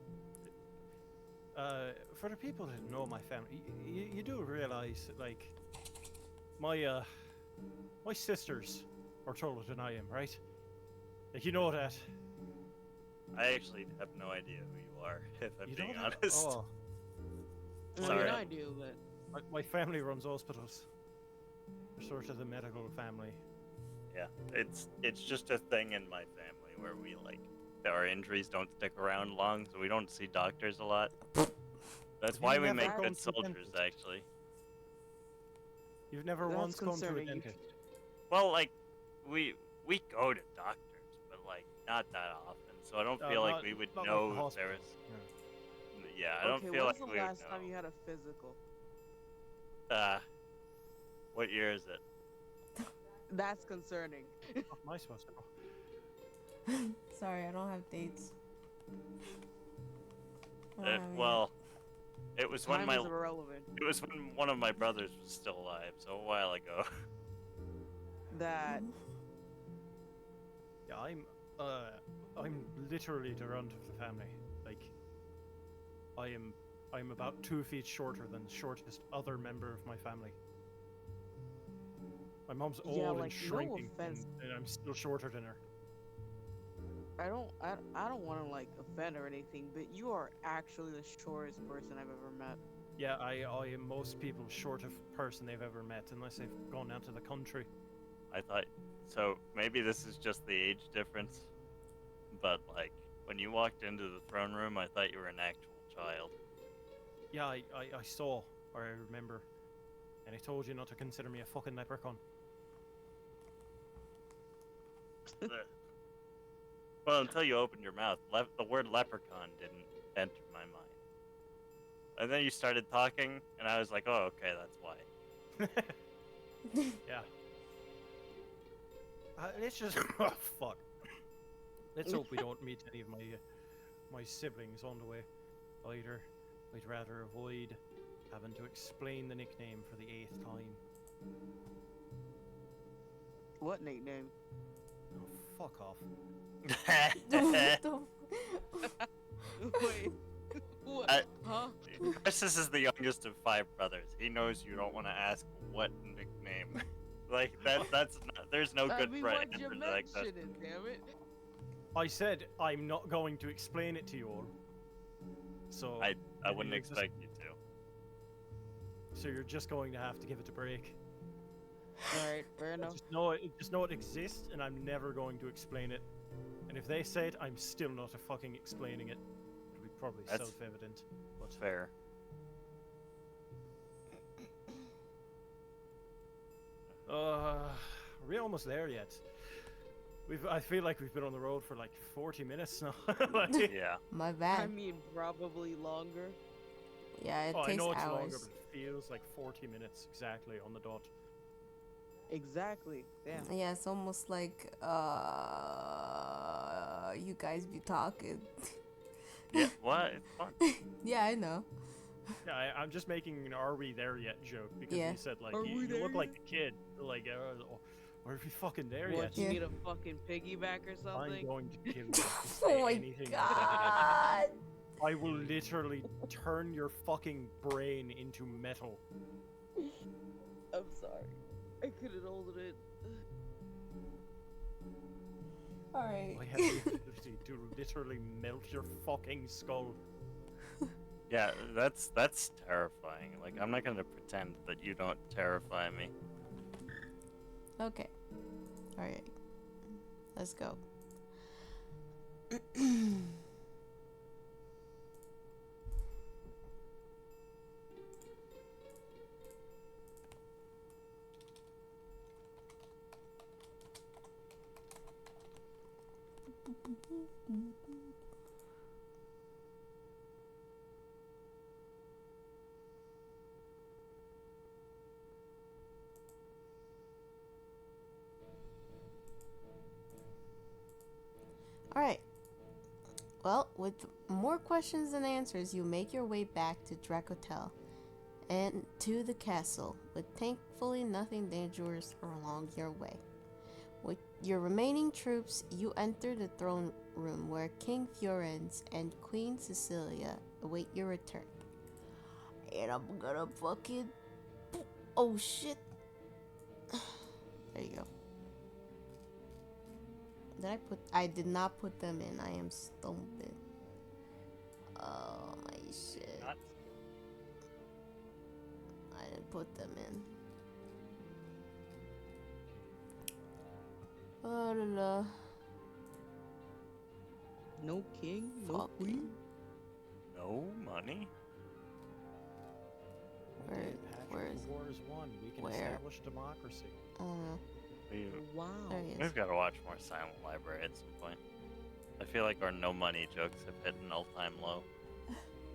for the people that know my family, you do realize that like my sisters are taller than I am, right? Like you know that. I actually have no idea who you are, if I'm You being don't have- honest. Oh, I Sorry. mean, I do, but my family runs hospitals. They're sort of the medical family. Yeah, it's just a thing in my family where we like our injuries don't stick around long, so we don't see doctors a lot. That's Have why you we never make gone good to a soldiers, dentist? actually. You've never That's once gone to a concerning. dentist. Well, like we go to doctors, but like not that often. So I don't feel like we would not know like the if there was. hospital. Yeah, I don't okay, feel when's like the we would last time know. you had a physical? What year is it? That's concerning. How am I supposed to know? Sorry, I don't have dates. Well, it was when Time is irrelevant. it was when one of my brothers was still alive, so a while ago. That Yeah, I'm literally the runt of the family. Like, I'm about 2 feet shorter than the shortest other member of my family. My mom's old Yeah, and like, no shrinking, offense. and I'm still shorter than her. I don't want to like offend or anything, but you are actually the shortest person I've ever met. Yeah, I am most people's shortest person they've ever met, unless they've gone out to the country. I thought, so maybe this is just the age difference, but like when you walked into the throne room, I thought you were an actual child. Yeah, I saw, or I remember, and I told you not to consider me a fucking leprechaun. Well, until you opened your mouth, the word leprechaun didn't enter my mind. And then you started talking, and I was like, oh, okay, that's why. Yeah. Let's just oh fuck. Let's hope we don't meet any of my siblings on the way. Either I'd rather avoid having to explain the nickname for the 8th time. What nickname? Oh, fuck off. What the Wait. What? Huh? Chris is the youngest of 5 brothers. He knows you don't want to ask what nickname. Like that's not, there's no I good mean, right why'd you answer like that. mention it, damn it? I said I'm not going to explain it to you all. So I maybe wouldn't you're just- expect you to. So you're just going to have to give it a break. Alright, fair enough. Just know it exists, and I'm never going to explain it. And if they say it, I'm still not fucking explaining it. It'll be probably That's- self-evident. But Fair. are we almost there yet? I feel like we've been on the road for like 40 minutes now. Like, Yeah. My I bad. mean, probably longer. Yeah, it oh, I takes know it's longer, hours. but it feels like 40 minutes exactly on the dot. Exactly. Damn. Yeah, it's almost like you guys be talking. Yeah. What? It's fun. Yeah, I know. Yeah, I'm just making an "Are we there yet?" joke because Yeah. you said like Are you, we you there look like yet? a kid. Like, are we fucking there What, yet? you Yeah. need a fucking piggyback or I'm something? going to kill you. If you Oh say my anything like that god! again. I will literally turn your fucking brain into metal. I'm sorry. I couldn't hold it Alright. I have the ability to literally melt your fucking skull. Yeah, that's terrifying. Like I'm not gonna pretend that you don't terrify me. Okay. Alright. Let's go. Alright. Well, with more questions than answers, you make your way back to Dracotel and to the castle, with thankfully nothing dangerous along your way. With your remaining troops, you enter the throne room where King Fiorens and Queen Cecilia await your return. And I'm gonna fucking... Oh shit! There you go. I did not put them in. I am stupid. Oh my shit. Not I didn't put them in. Oh la la. No king, no Fucking. queen. no money. One day, Where- Patrick, where's- the war is won. We can where? establish democracy. I don't know. Wow. There he is. We've got to watch more Silent Library at some point. I feel like our no money jokes have hit an all-time low.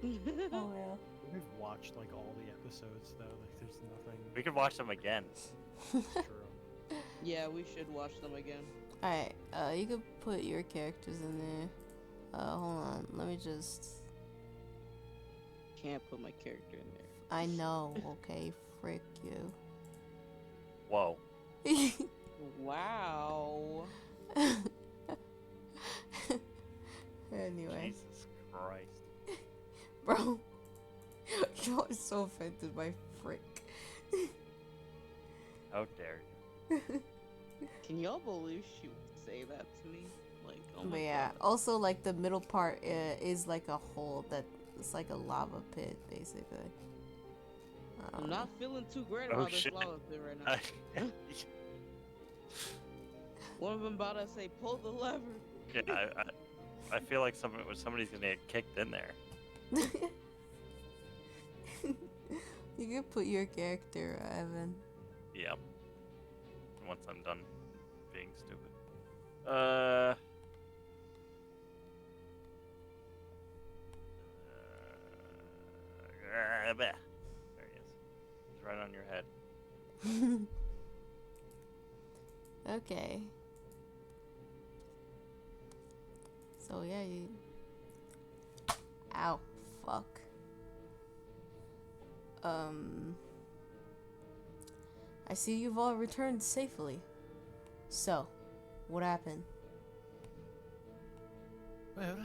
Oh yeah. We've watched like all the episodes though. Like, there's nothing. We could watch them again. True. Yeah, we should watch them again. Alright, you could put your characters in there. Hold on. Let me just... can't put my character in there. I know, okay? Frick you. Whoa. Wow. Anyway. Jesus Christ. Bro. You're so offended by frick. How dare you? Can y'all believe she would say that to me? Like, oh But my yeah, god. also like the middle part is like a hole that it's like a lava pit basically. I'm not feeling too great Oh, about this shit. lava pit right now. One of them about to say, pull the lever. Yeah, I feel like somebody's gonna get kicked in there. You can put your character, Evan. Yep. Once I'm done being stupid. There he is. He's right on your head. Okay. So yeah, you. Ow, fuck. I see you've all returned safely. So, what happened? Well,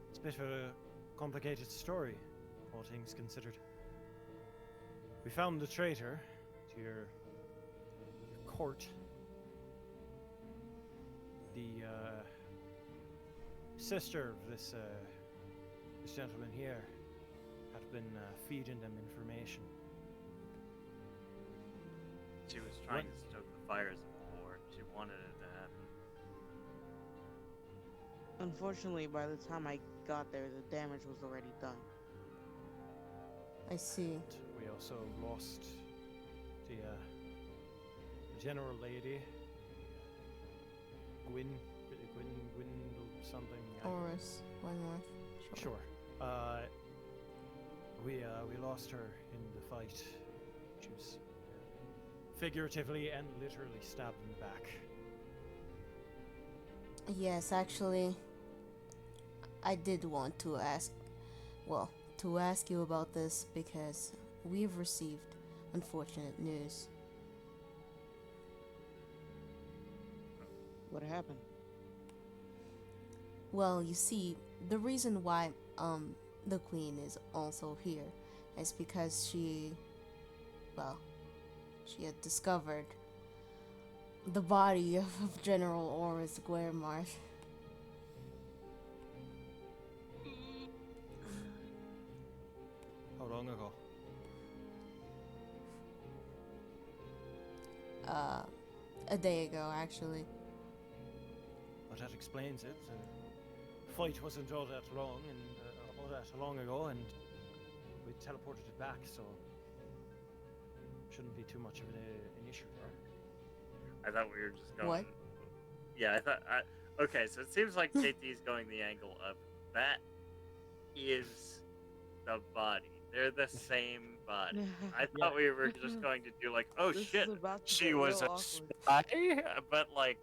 it's a bit of a complicated story, all things considered. We found the traitor to your court. The sister of this gentleman here had been feeding them information. She was trying to stoke the fires of war. She wanted it to happen. Unfortunately, by the time I got there, the damage was already done. I see. We also lost the general lady, Gwyn something. Oris, one more. Sure. We lost her in the fight. She was figuratively and literally stabbed in the back. Yes, actually, I did want to ask, to ask you about this because we've received unfortunate news. What happened? Well, you see, the reason why the queen is also here is because she had discovered the body of General Oris Guermar. How long ago? A day ago, actually. But that explains it. The fight wasn't all that long and all that long ago, and we teleported it back, so shouldn't be too much of an issue there. I thought we were just going. What? Yeah, I thought. Okay, so it seems like JT's going the angle of that is the body. They're the same body. I thought we were just going to do like, oh This is shit, about to she get was real a awkward. spy, but like,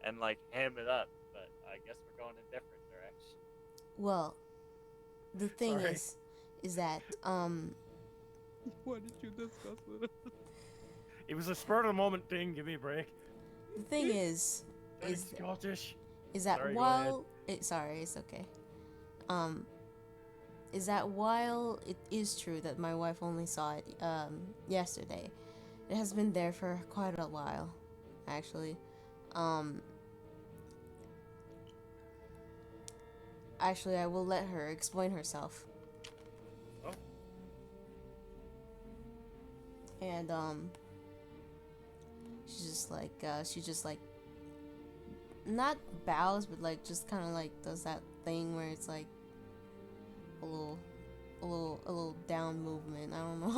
and like ham it up. But I guess we're going in different directions. Well, the thing Sorry. is that Why did you discuss it? It was a spur of the moment thing. Give me a break. the thing is Very Scottish. that Sorry, go while sorry, it's okay. Is that while it is true that my wife only saw it yesterday, it has been there for quite a while, actually. Actually, I will let her explain herself. Oh. And she just like not bows, but like just kind of like does that thing where it's like a little down movement. I don't know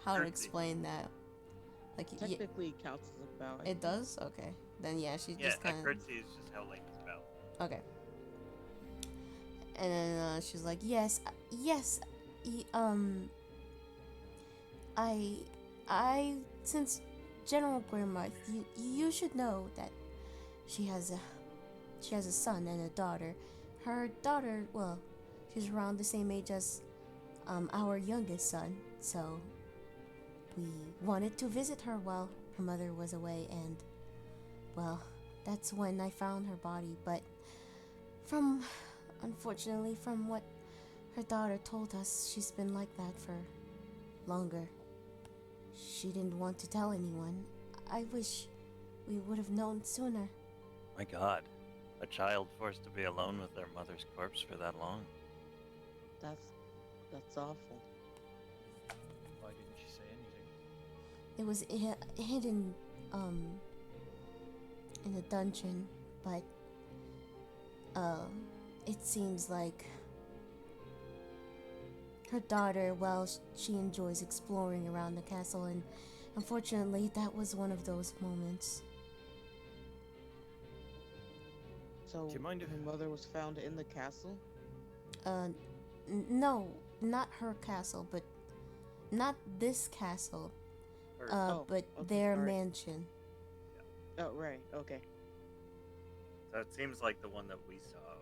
how to Curtsy. explain that. Like Technically, it counts as a bow. I it think. does. Okay, then yeah, she Yeah, just a kind of curtsy is just how late it's about. okay. And then she's like, yes, I since General Grimmarth, you should know that she has a son and a daughter. Her daughter, well, She's around the same age as our youngest son, so we wanted to visit her while her mother was away, and well, that's when I found her body. But unfortunately, from what her daughter told us, she's been like that for longer. She didn't want to tell anyone. I wish we would have known sooner. My God, a child forced to be alone with their mother's corpse for that long. That's awful. Why didn't she say anything? It was hidden in a dungeon, but it seems like her daughter, well, she enjoys exploring around the castle, and unfortunately that was one of those moments. So Do you mind if- her mother was found in the castle? No, not her castle, but not this castle, Or- but okay, their sorry. mansion. Oh, right. Okay. So it seems like the one that we saw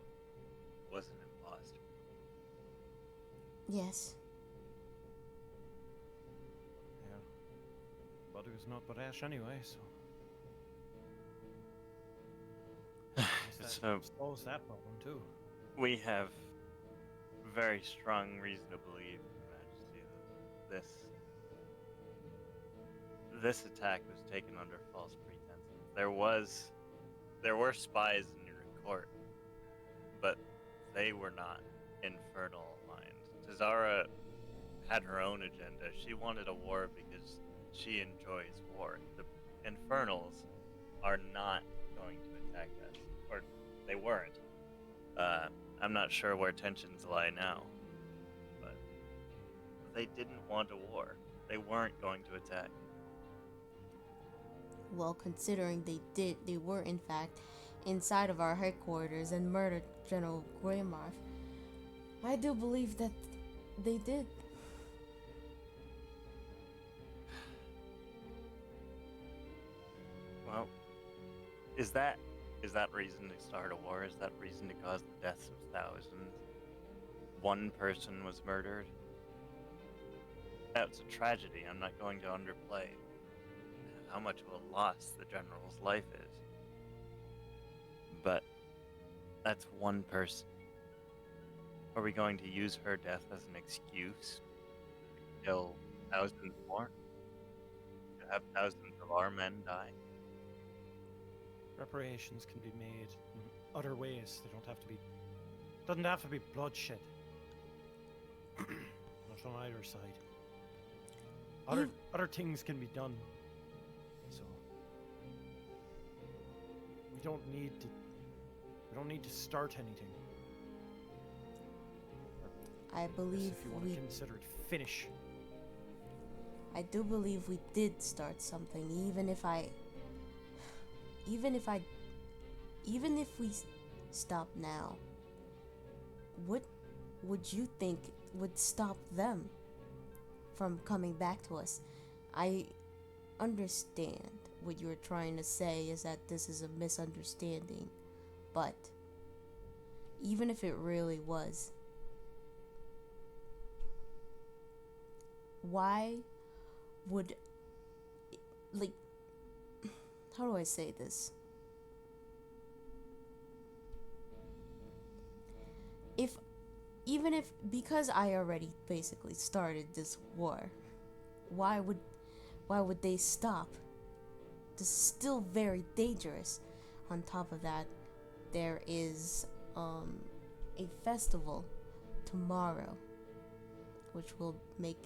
was an imposter. Yes. Yeah. Mother's not but ash anyway, so. Guess So that solves that problem too. we have very strong reason to believe, Your Majesty, that this attack was taken under false pretenses. There were spies in your court, but they were not Infernal aligned. Tazara had her own agenda. She wanted a war because she enjoys war. The Infernals are not going to attack us, or they weren't. I'm not sure where tensions lie now, but they didn't want a war. They weren't going to attack. Well, considering they were in fact inside of our headquarters and murdered General Greymarth, I do believe that they did. Well, is that reason to start a war? Is that reason to cause the deaths of thousands? One person was murdered? That's a tragedy. I'm not going to underplay how much of a loss the general's life is. But that's one person. Are we going to use her death as an excuse to kill thousands more? To have thousands of our men die? Reparations can be made in other ways. They don't have to be. Doesn't have to be bloodshed. Not on either side. Other things can be done. So we don't need to start anything. I believe If you want to consider it finish. I do believe we did start something, even if we stop now. What would you think would stop them from coming back to us? I understand what you're trying to say is that this is a misunderstanding, but even if it really was, why would, like, how do I say this? Even if, because I already basically started this war, why would they stop? This is still very dangerous. On top of that, there is a festival tomorrow, which will make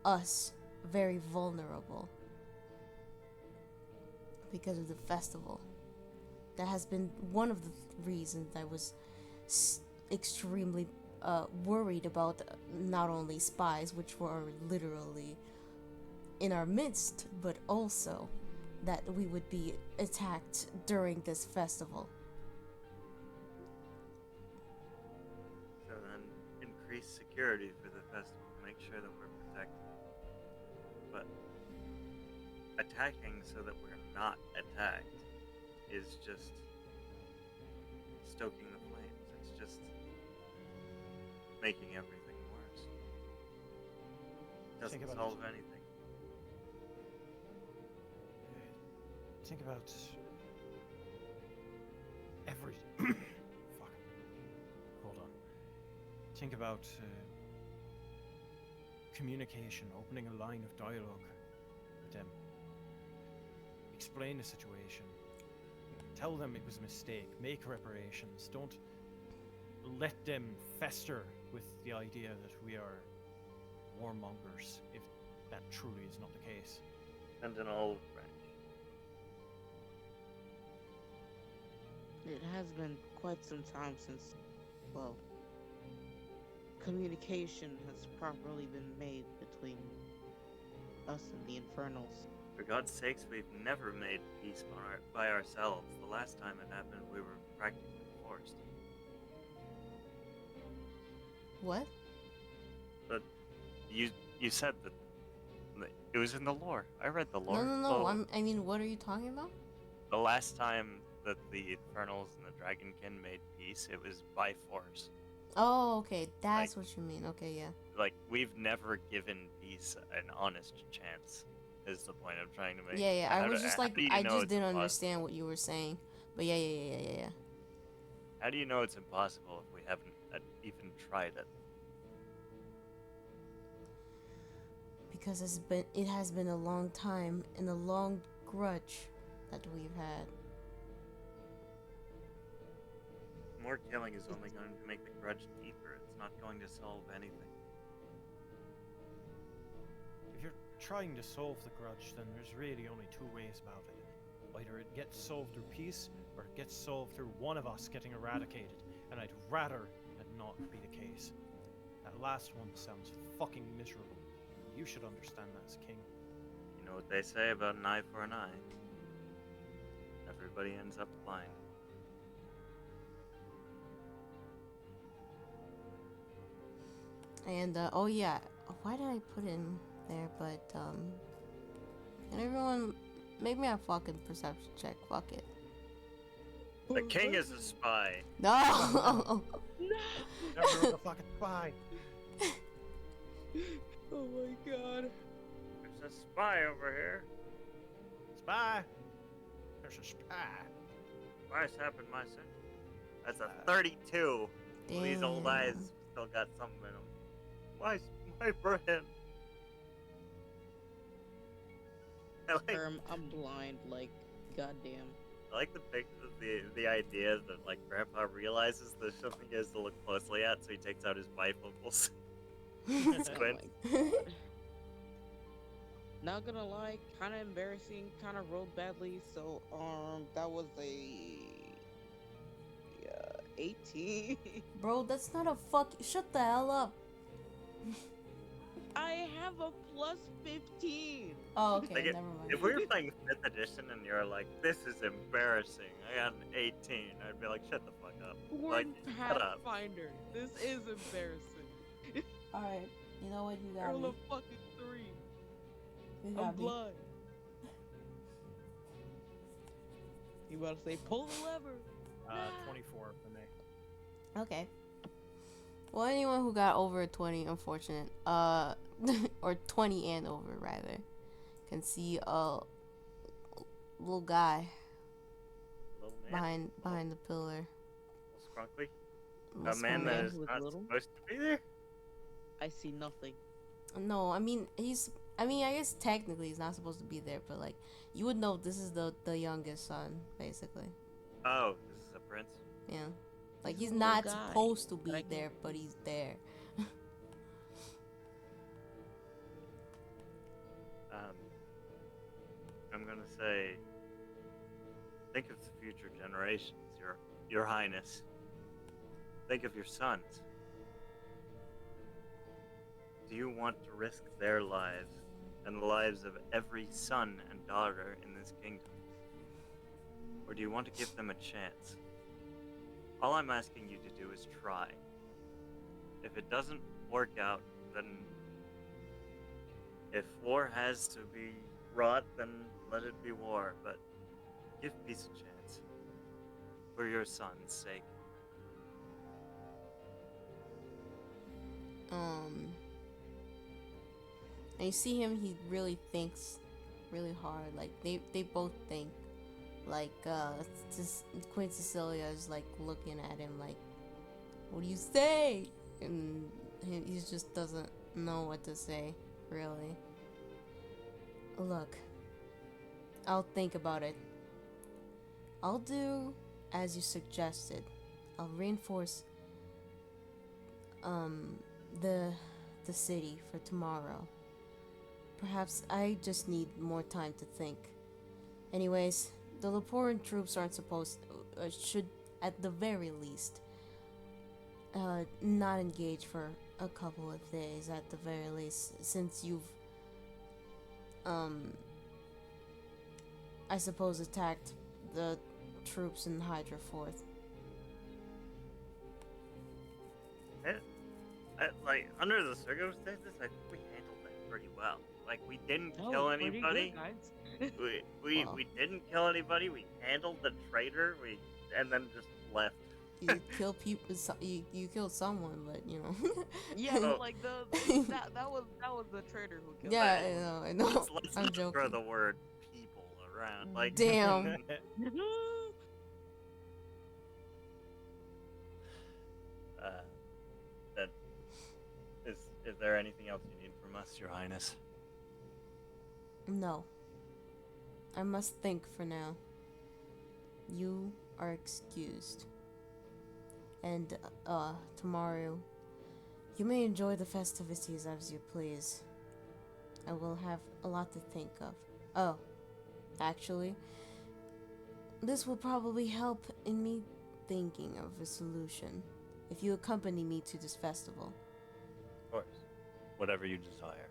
us very vulnerable because of the festival. That has been one of the reasons I was extremely worried about not only spies, which were literally in our midst, but also that we would be attacked during this festival. So then, increase security for the festival. Make sure that we're protected. But attacking so that we're not attacked is just stoking making everything worse. Doesn't Think about solve it. anything. Think about every. Fuck. Hold on. Think about communication, opening a line of dialogue with them. Explain the situation. Tell them it was a mistake. Make reparations. Don't let them fester with the idea that we are warmongers, if that truly is not the case. And an old branch. It has been quite some time since, well, communication has properly been made between us and the Infernals. For God's sakes, we've never made peace by ourselves. The last time it happened, we were practically forced. What? But you said that it was in the lore. I read the lore. No. So I mean, what are you talking about? the last time that the Infernals and the Dragonkin made peace, it was by force. Oh, okay. That's what you mean. Okay, yeah. Like, we've never given peace an honest chance, is the point I'm trying to make. Yeah. I How was do- just how like, do you I know just it's didn't impossible? understand what you were saying. But yeah. How do you know it's impossible if we haven't even tried it? Because it has been a long time and a long grudge that we've had. More killing is only going to make the grudge deeper. It's not going to solve anything. If you're trying to solve the grudge, then there's really only two ways about it. Either it gets solved through peace, or it gets solved through one of us getting eradicated, and I'd rather that not be the case. That last one sounds fucking miserable. You should understand that as king. You know what they say about an eye for an eye? Everybody ends up blind. And oh yeah, why did I put in there? But can everyone make me a fucking perception check? Fuck it. The king is a spy. No. Everyone's a fucking spy. Oh my god. There's a spy over here. Spy. There's a spy. Spies happen my century. That's a 32. Well, these old eyes Damn. still got something in them. My brain. I'm blind, like, goddamn. I like the idea that like Grandpa realizes there's something he has to look closely at, so he takes out his bifocals. Squint. Oh my God. Not gonna lie, kind of embarrassing, kind of rolled badly, so, that was a 18. Bro, that's not a fuck. Shut the hell up. I have a plus 15. Oh, okay. Like Never mind. If we were playing 5th edition and you're like, this is embarrassing, I got an 18, I'd be like, shut the fuck up. We're Like, in shut up. Pathfinder. This is embarrassing. Alright. You know what? You got Roll me. a fucking 3. You I'm got me. blind. You about to say, pull the lever. 24 for me. Okay. Well, anyone who got over a 20, unfortunate, or 20 and over rather, can see a little guy Little man. behind the pillar. Scrunkly. A Little man small that man is who is not little? supposed to be there? I see nothing. No, I mean I guess technically he's not supposed to be there, but like you would know this is the youngest son, basically. Oh, this is a prince? Yeah. Like He's he's a not little guy, supposed to be but I can't there, see. but he's there. I'm gonna say, think of the future generations, your highness. Think of your sons. Do you want to risk their lives and the lives of every son and daughter in this kingdom? Or do you want to give them a chance? All I'm asking you to do is try. If it doesn't work out, then if war has to be wrought, then let it be war, but give peace a chance. For your son's sake. and you see him, he really thinks really hard. Like they both think. Like Queen Cecilia is like looking at him like, what do you say? And he just doesn't know what to say, really. Look, I'll think about it. I'll do as you suggested. I'll reinforce the city for tomorrow. Perhaps I just need more time to think. Anyways, the Leporan troops aren't supposed should at the very least not engage for a couple of days at the very least, since you've I suppose attacked the troops in Hydra Fort. Like, under the circumstances, I think we handled that pretty well. Like, we didn't Oh, kill pretty anybody. good, guys. Wow. We didn't kill anybody. We handled the traitor. And then just left. You kill people. You killed someone, but you know. Yeah, Oh. like that was the traitor who killed. Yeah, him. I know. Let's I'm not throw joking. the word people around. Like, Damn. that is there anything else you need from us, Your Highness? No. I must think for now. You are excused. And, tomorrow, you may enjoy the festivities as you please. I will have a lot to think of. Oh, actually, this will probably help in me thinking of a solution. If you accompany me to this festival. Of course. Whatever you desire.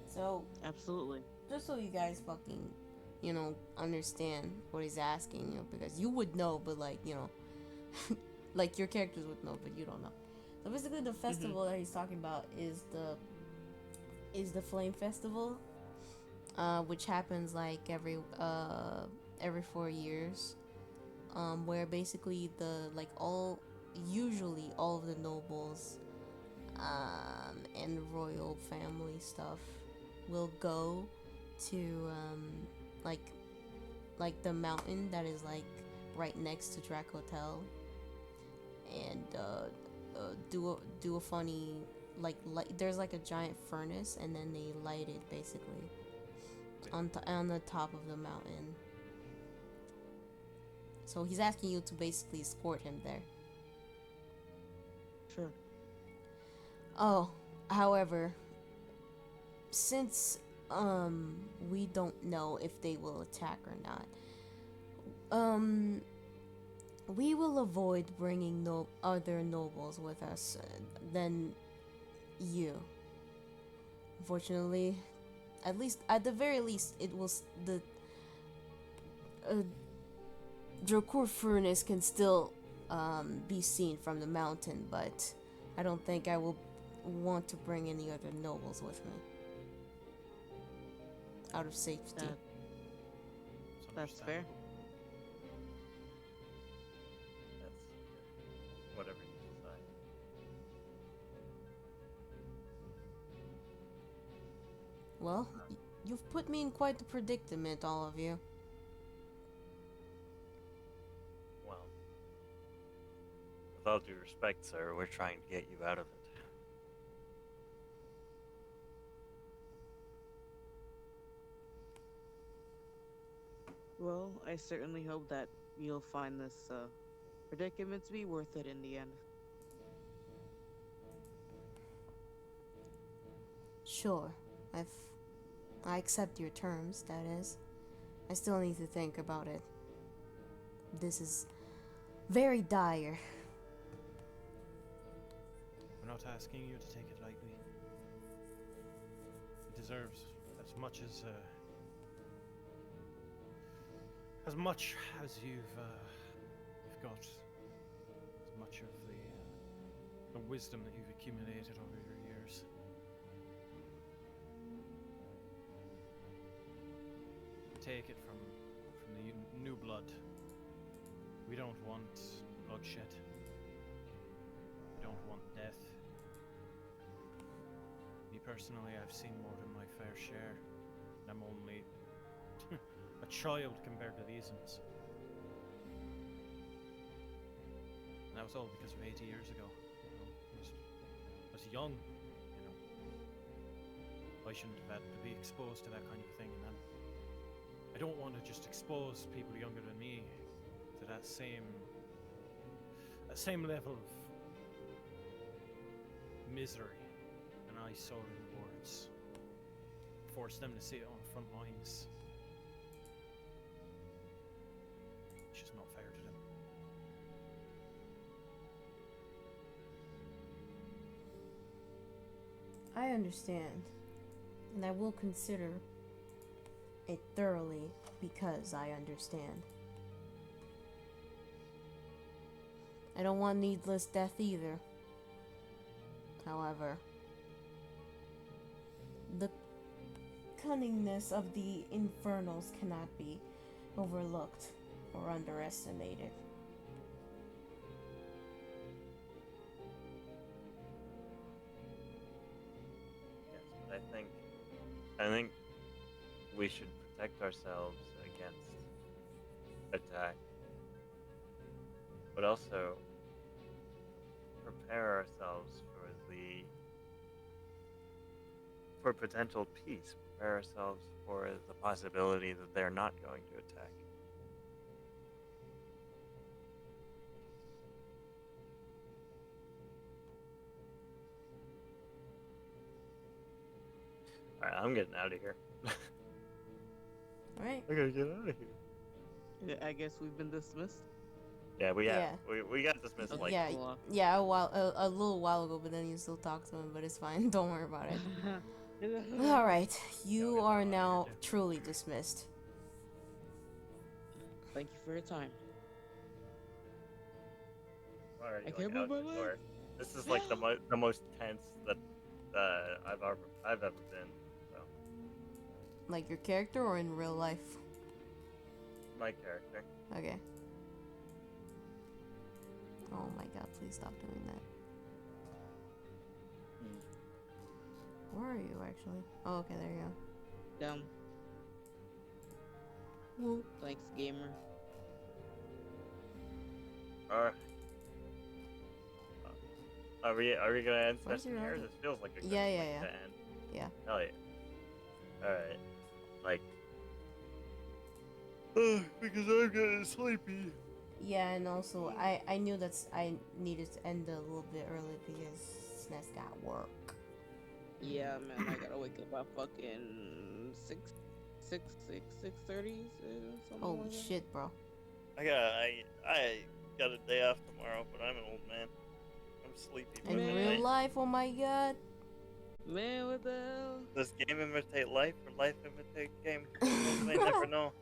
So, Absolutely. just so you guys fucking, understand what he's asking, because you would know, but like, like your characters would know, but you don't know. So basically, the festival that he's talking about is the Flame Festival, which happens like every 4 years, where basically usually all of the nobles, and royal family stuff will go to like the mountain that is like right next to Drac Hotel, and do a funny like there's like a giant furnace, and then they light it basically on the top of the mountain. So he's asking you to basically escort him there. Sure. Oh, however, since we don't know if they will attack or not, we will avoid bringing other nobles with us than you. Unfortunately, at the very least, it will the Dracour furnace can still be seen from the mountain, but I don't think I will want to bring any other nobles with me. Out of safety. That's fair. That's whatever you decide. Well, you've put me in quite a predicament, all of you. Well, with all due respect, sir, we're trying to get you out of it. Well, I certainly hope that you'll find this predicament to be worth it in the end. Sure, I accept your terms, that is. I still need to think about it. This is very dire. We're not asking you to take it lightly. It deserves as much as you've got, as much of the wisdom that you've accumulated over your years. Take it from the new blood. We don't want bloodshed. We don't want death. personally, I've seen more than my fair share. And I'm only a child compared to these ones. And that was all because of 80 years ago. You know, I was young, you know. I shouldn't have had to be exposed to that kind of thing, and I don't want to just expose people younger than me to that same level of misery. And I saw in the words. Force them to see it on the front lines. It's just not fair to them. I understand, and I will consider it thoroughly because I understand. I don't want needless death either. However, the cunningness of the Infernals cannot be overlooked or underestimated. Yes, but I think we should protect ourselves against attack, but also prepare ourselves for potential peace. Prepare ourselves for the possibility that they're not going to attack. Alright, I'm getting out of here. Right? I gotta get out of here. Yeah, I guess we've been dismissed. Yeah, we have. Yeah. We got dismissed Okay. like Yeah, Cool. yeah, a little while ago, but then you still talk to him, but it's fine. Don't worry about it. All right, you get are the hell now outta here, too. truly dismissed. Thank you for your time. already I like, can't out move the my door. leg. This is like the most tense that I've ever been. So Like your character or in real life? my character. Okay. Oh my god, please stop doing that. Where are you actually? Oh, okay, there you Dumb. go. Well, Thanks, gamer. Are we gonna end Where's session your here? other- This feels like a good Yeah, yeah, place yeah. to end. Yeah. Hell yeah. Alright. Like because I'm getting sleepy. yeah, and also I knew I needed to end a little bit early because SNES got work. Yeah, man, I gotta wake up at fucking 6:30, something Holy like that. shit, bro. I got a day off tomorrow, but I'm an old man. I'm sleepy. In Man. real life, oh my god. Man, what the hell? Does game imitate life or life imitate game? They never know.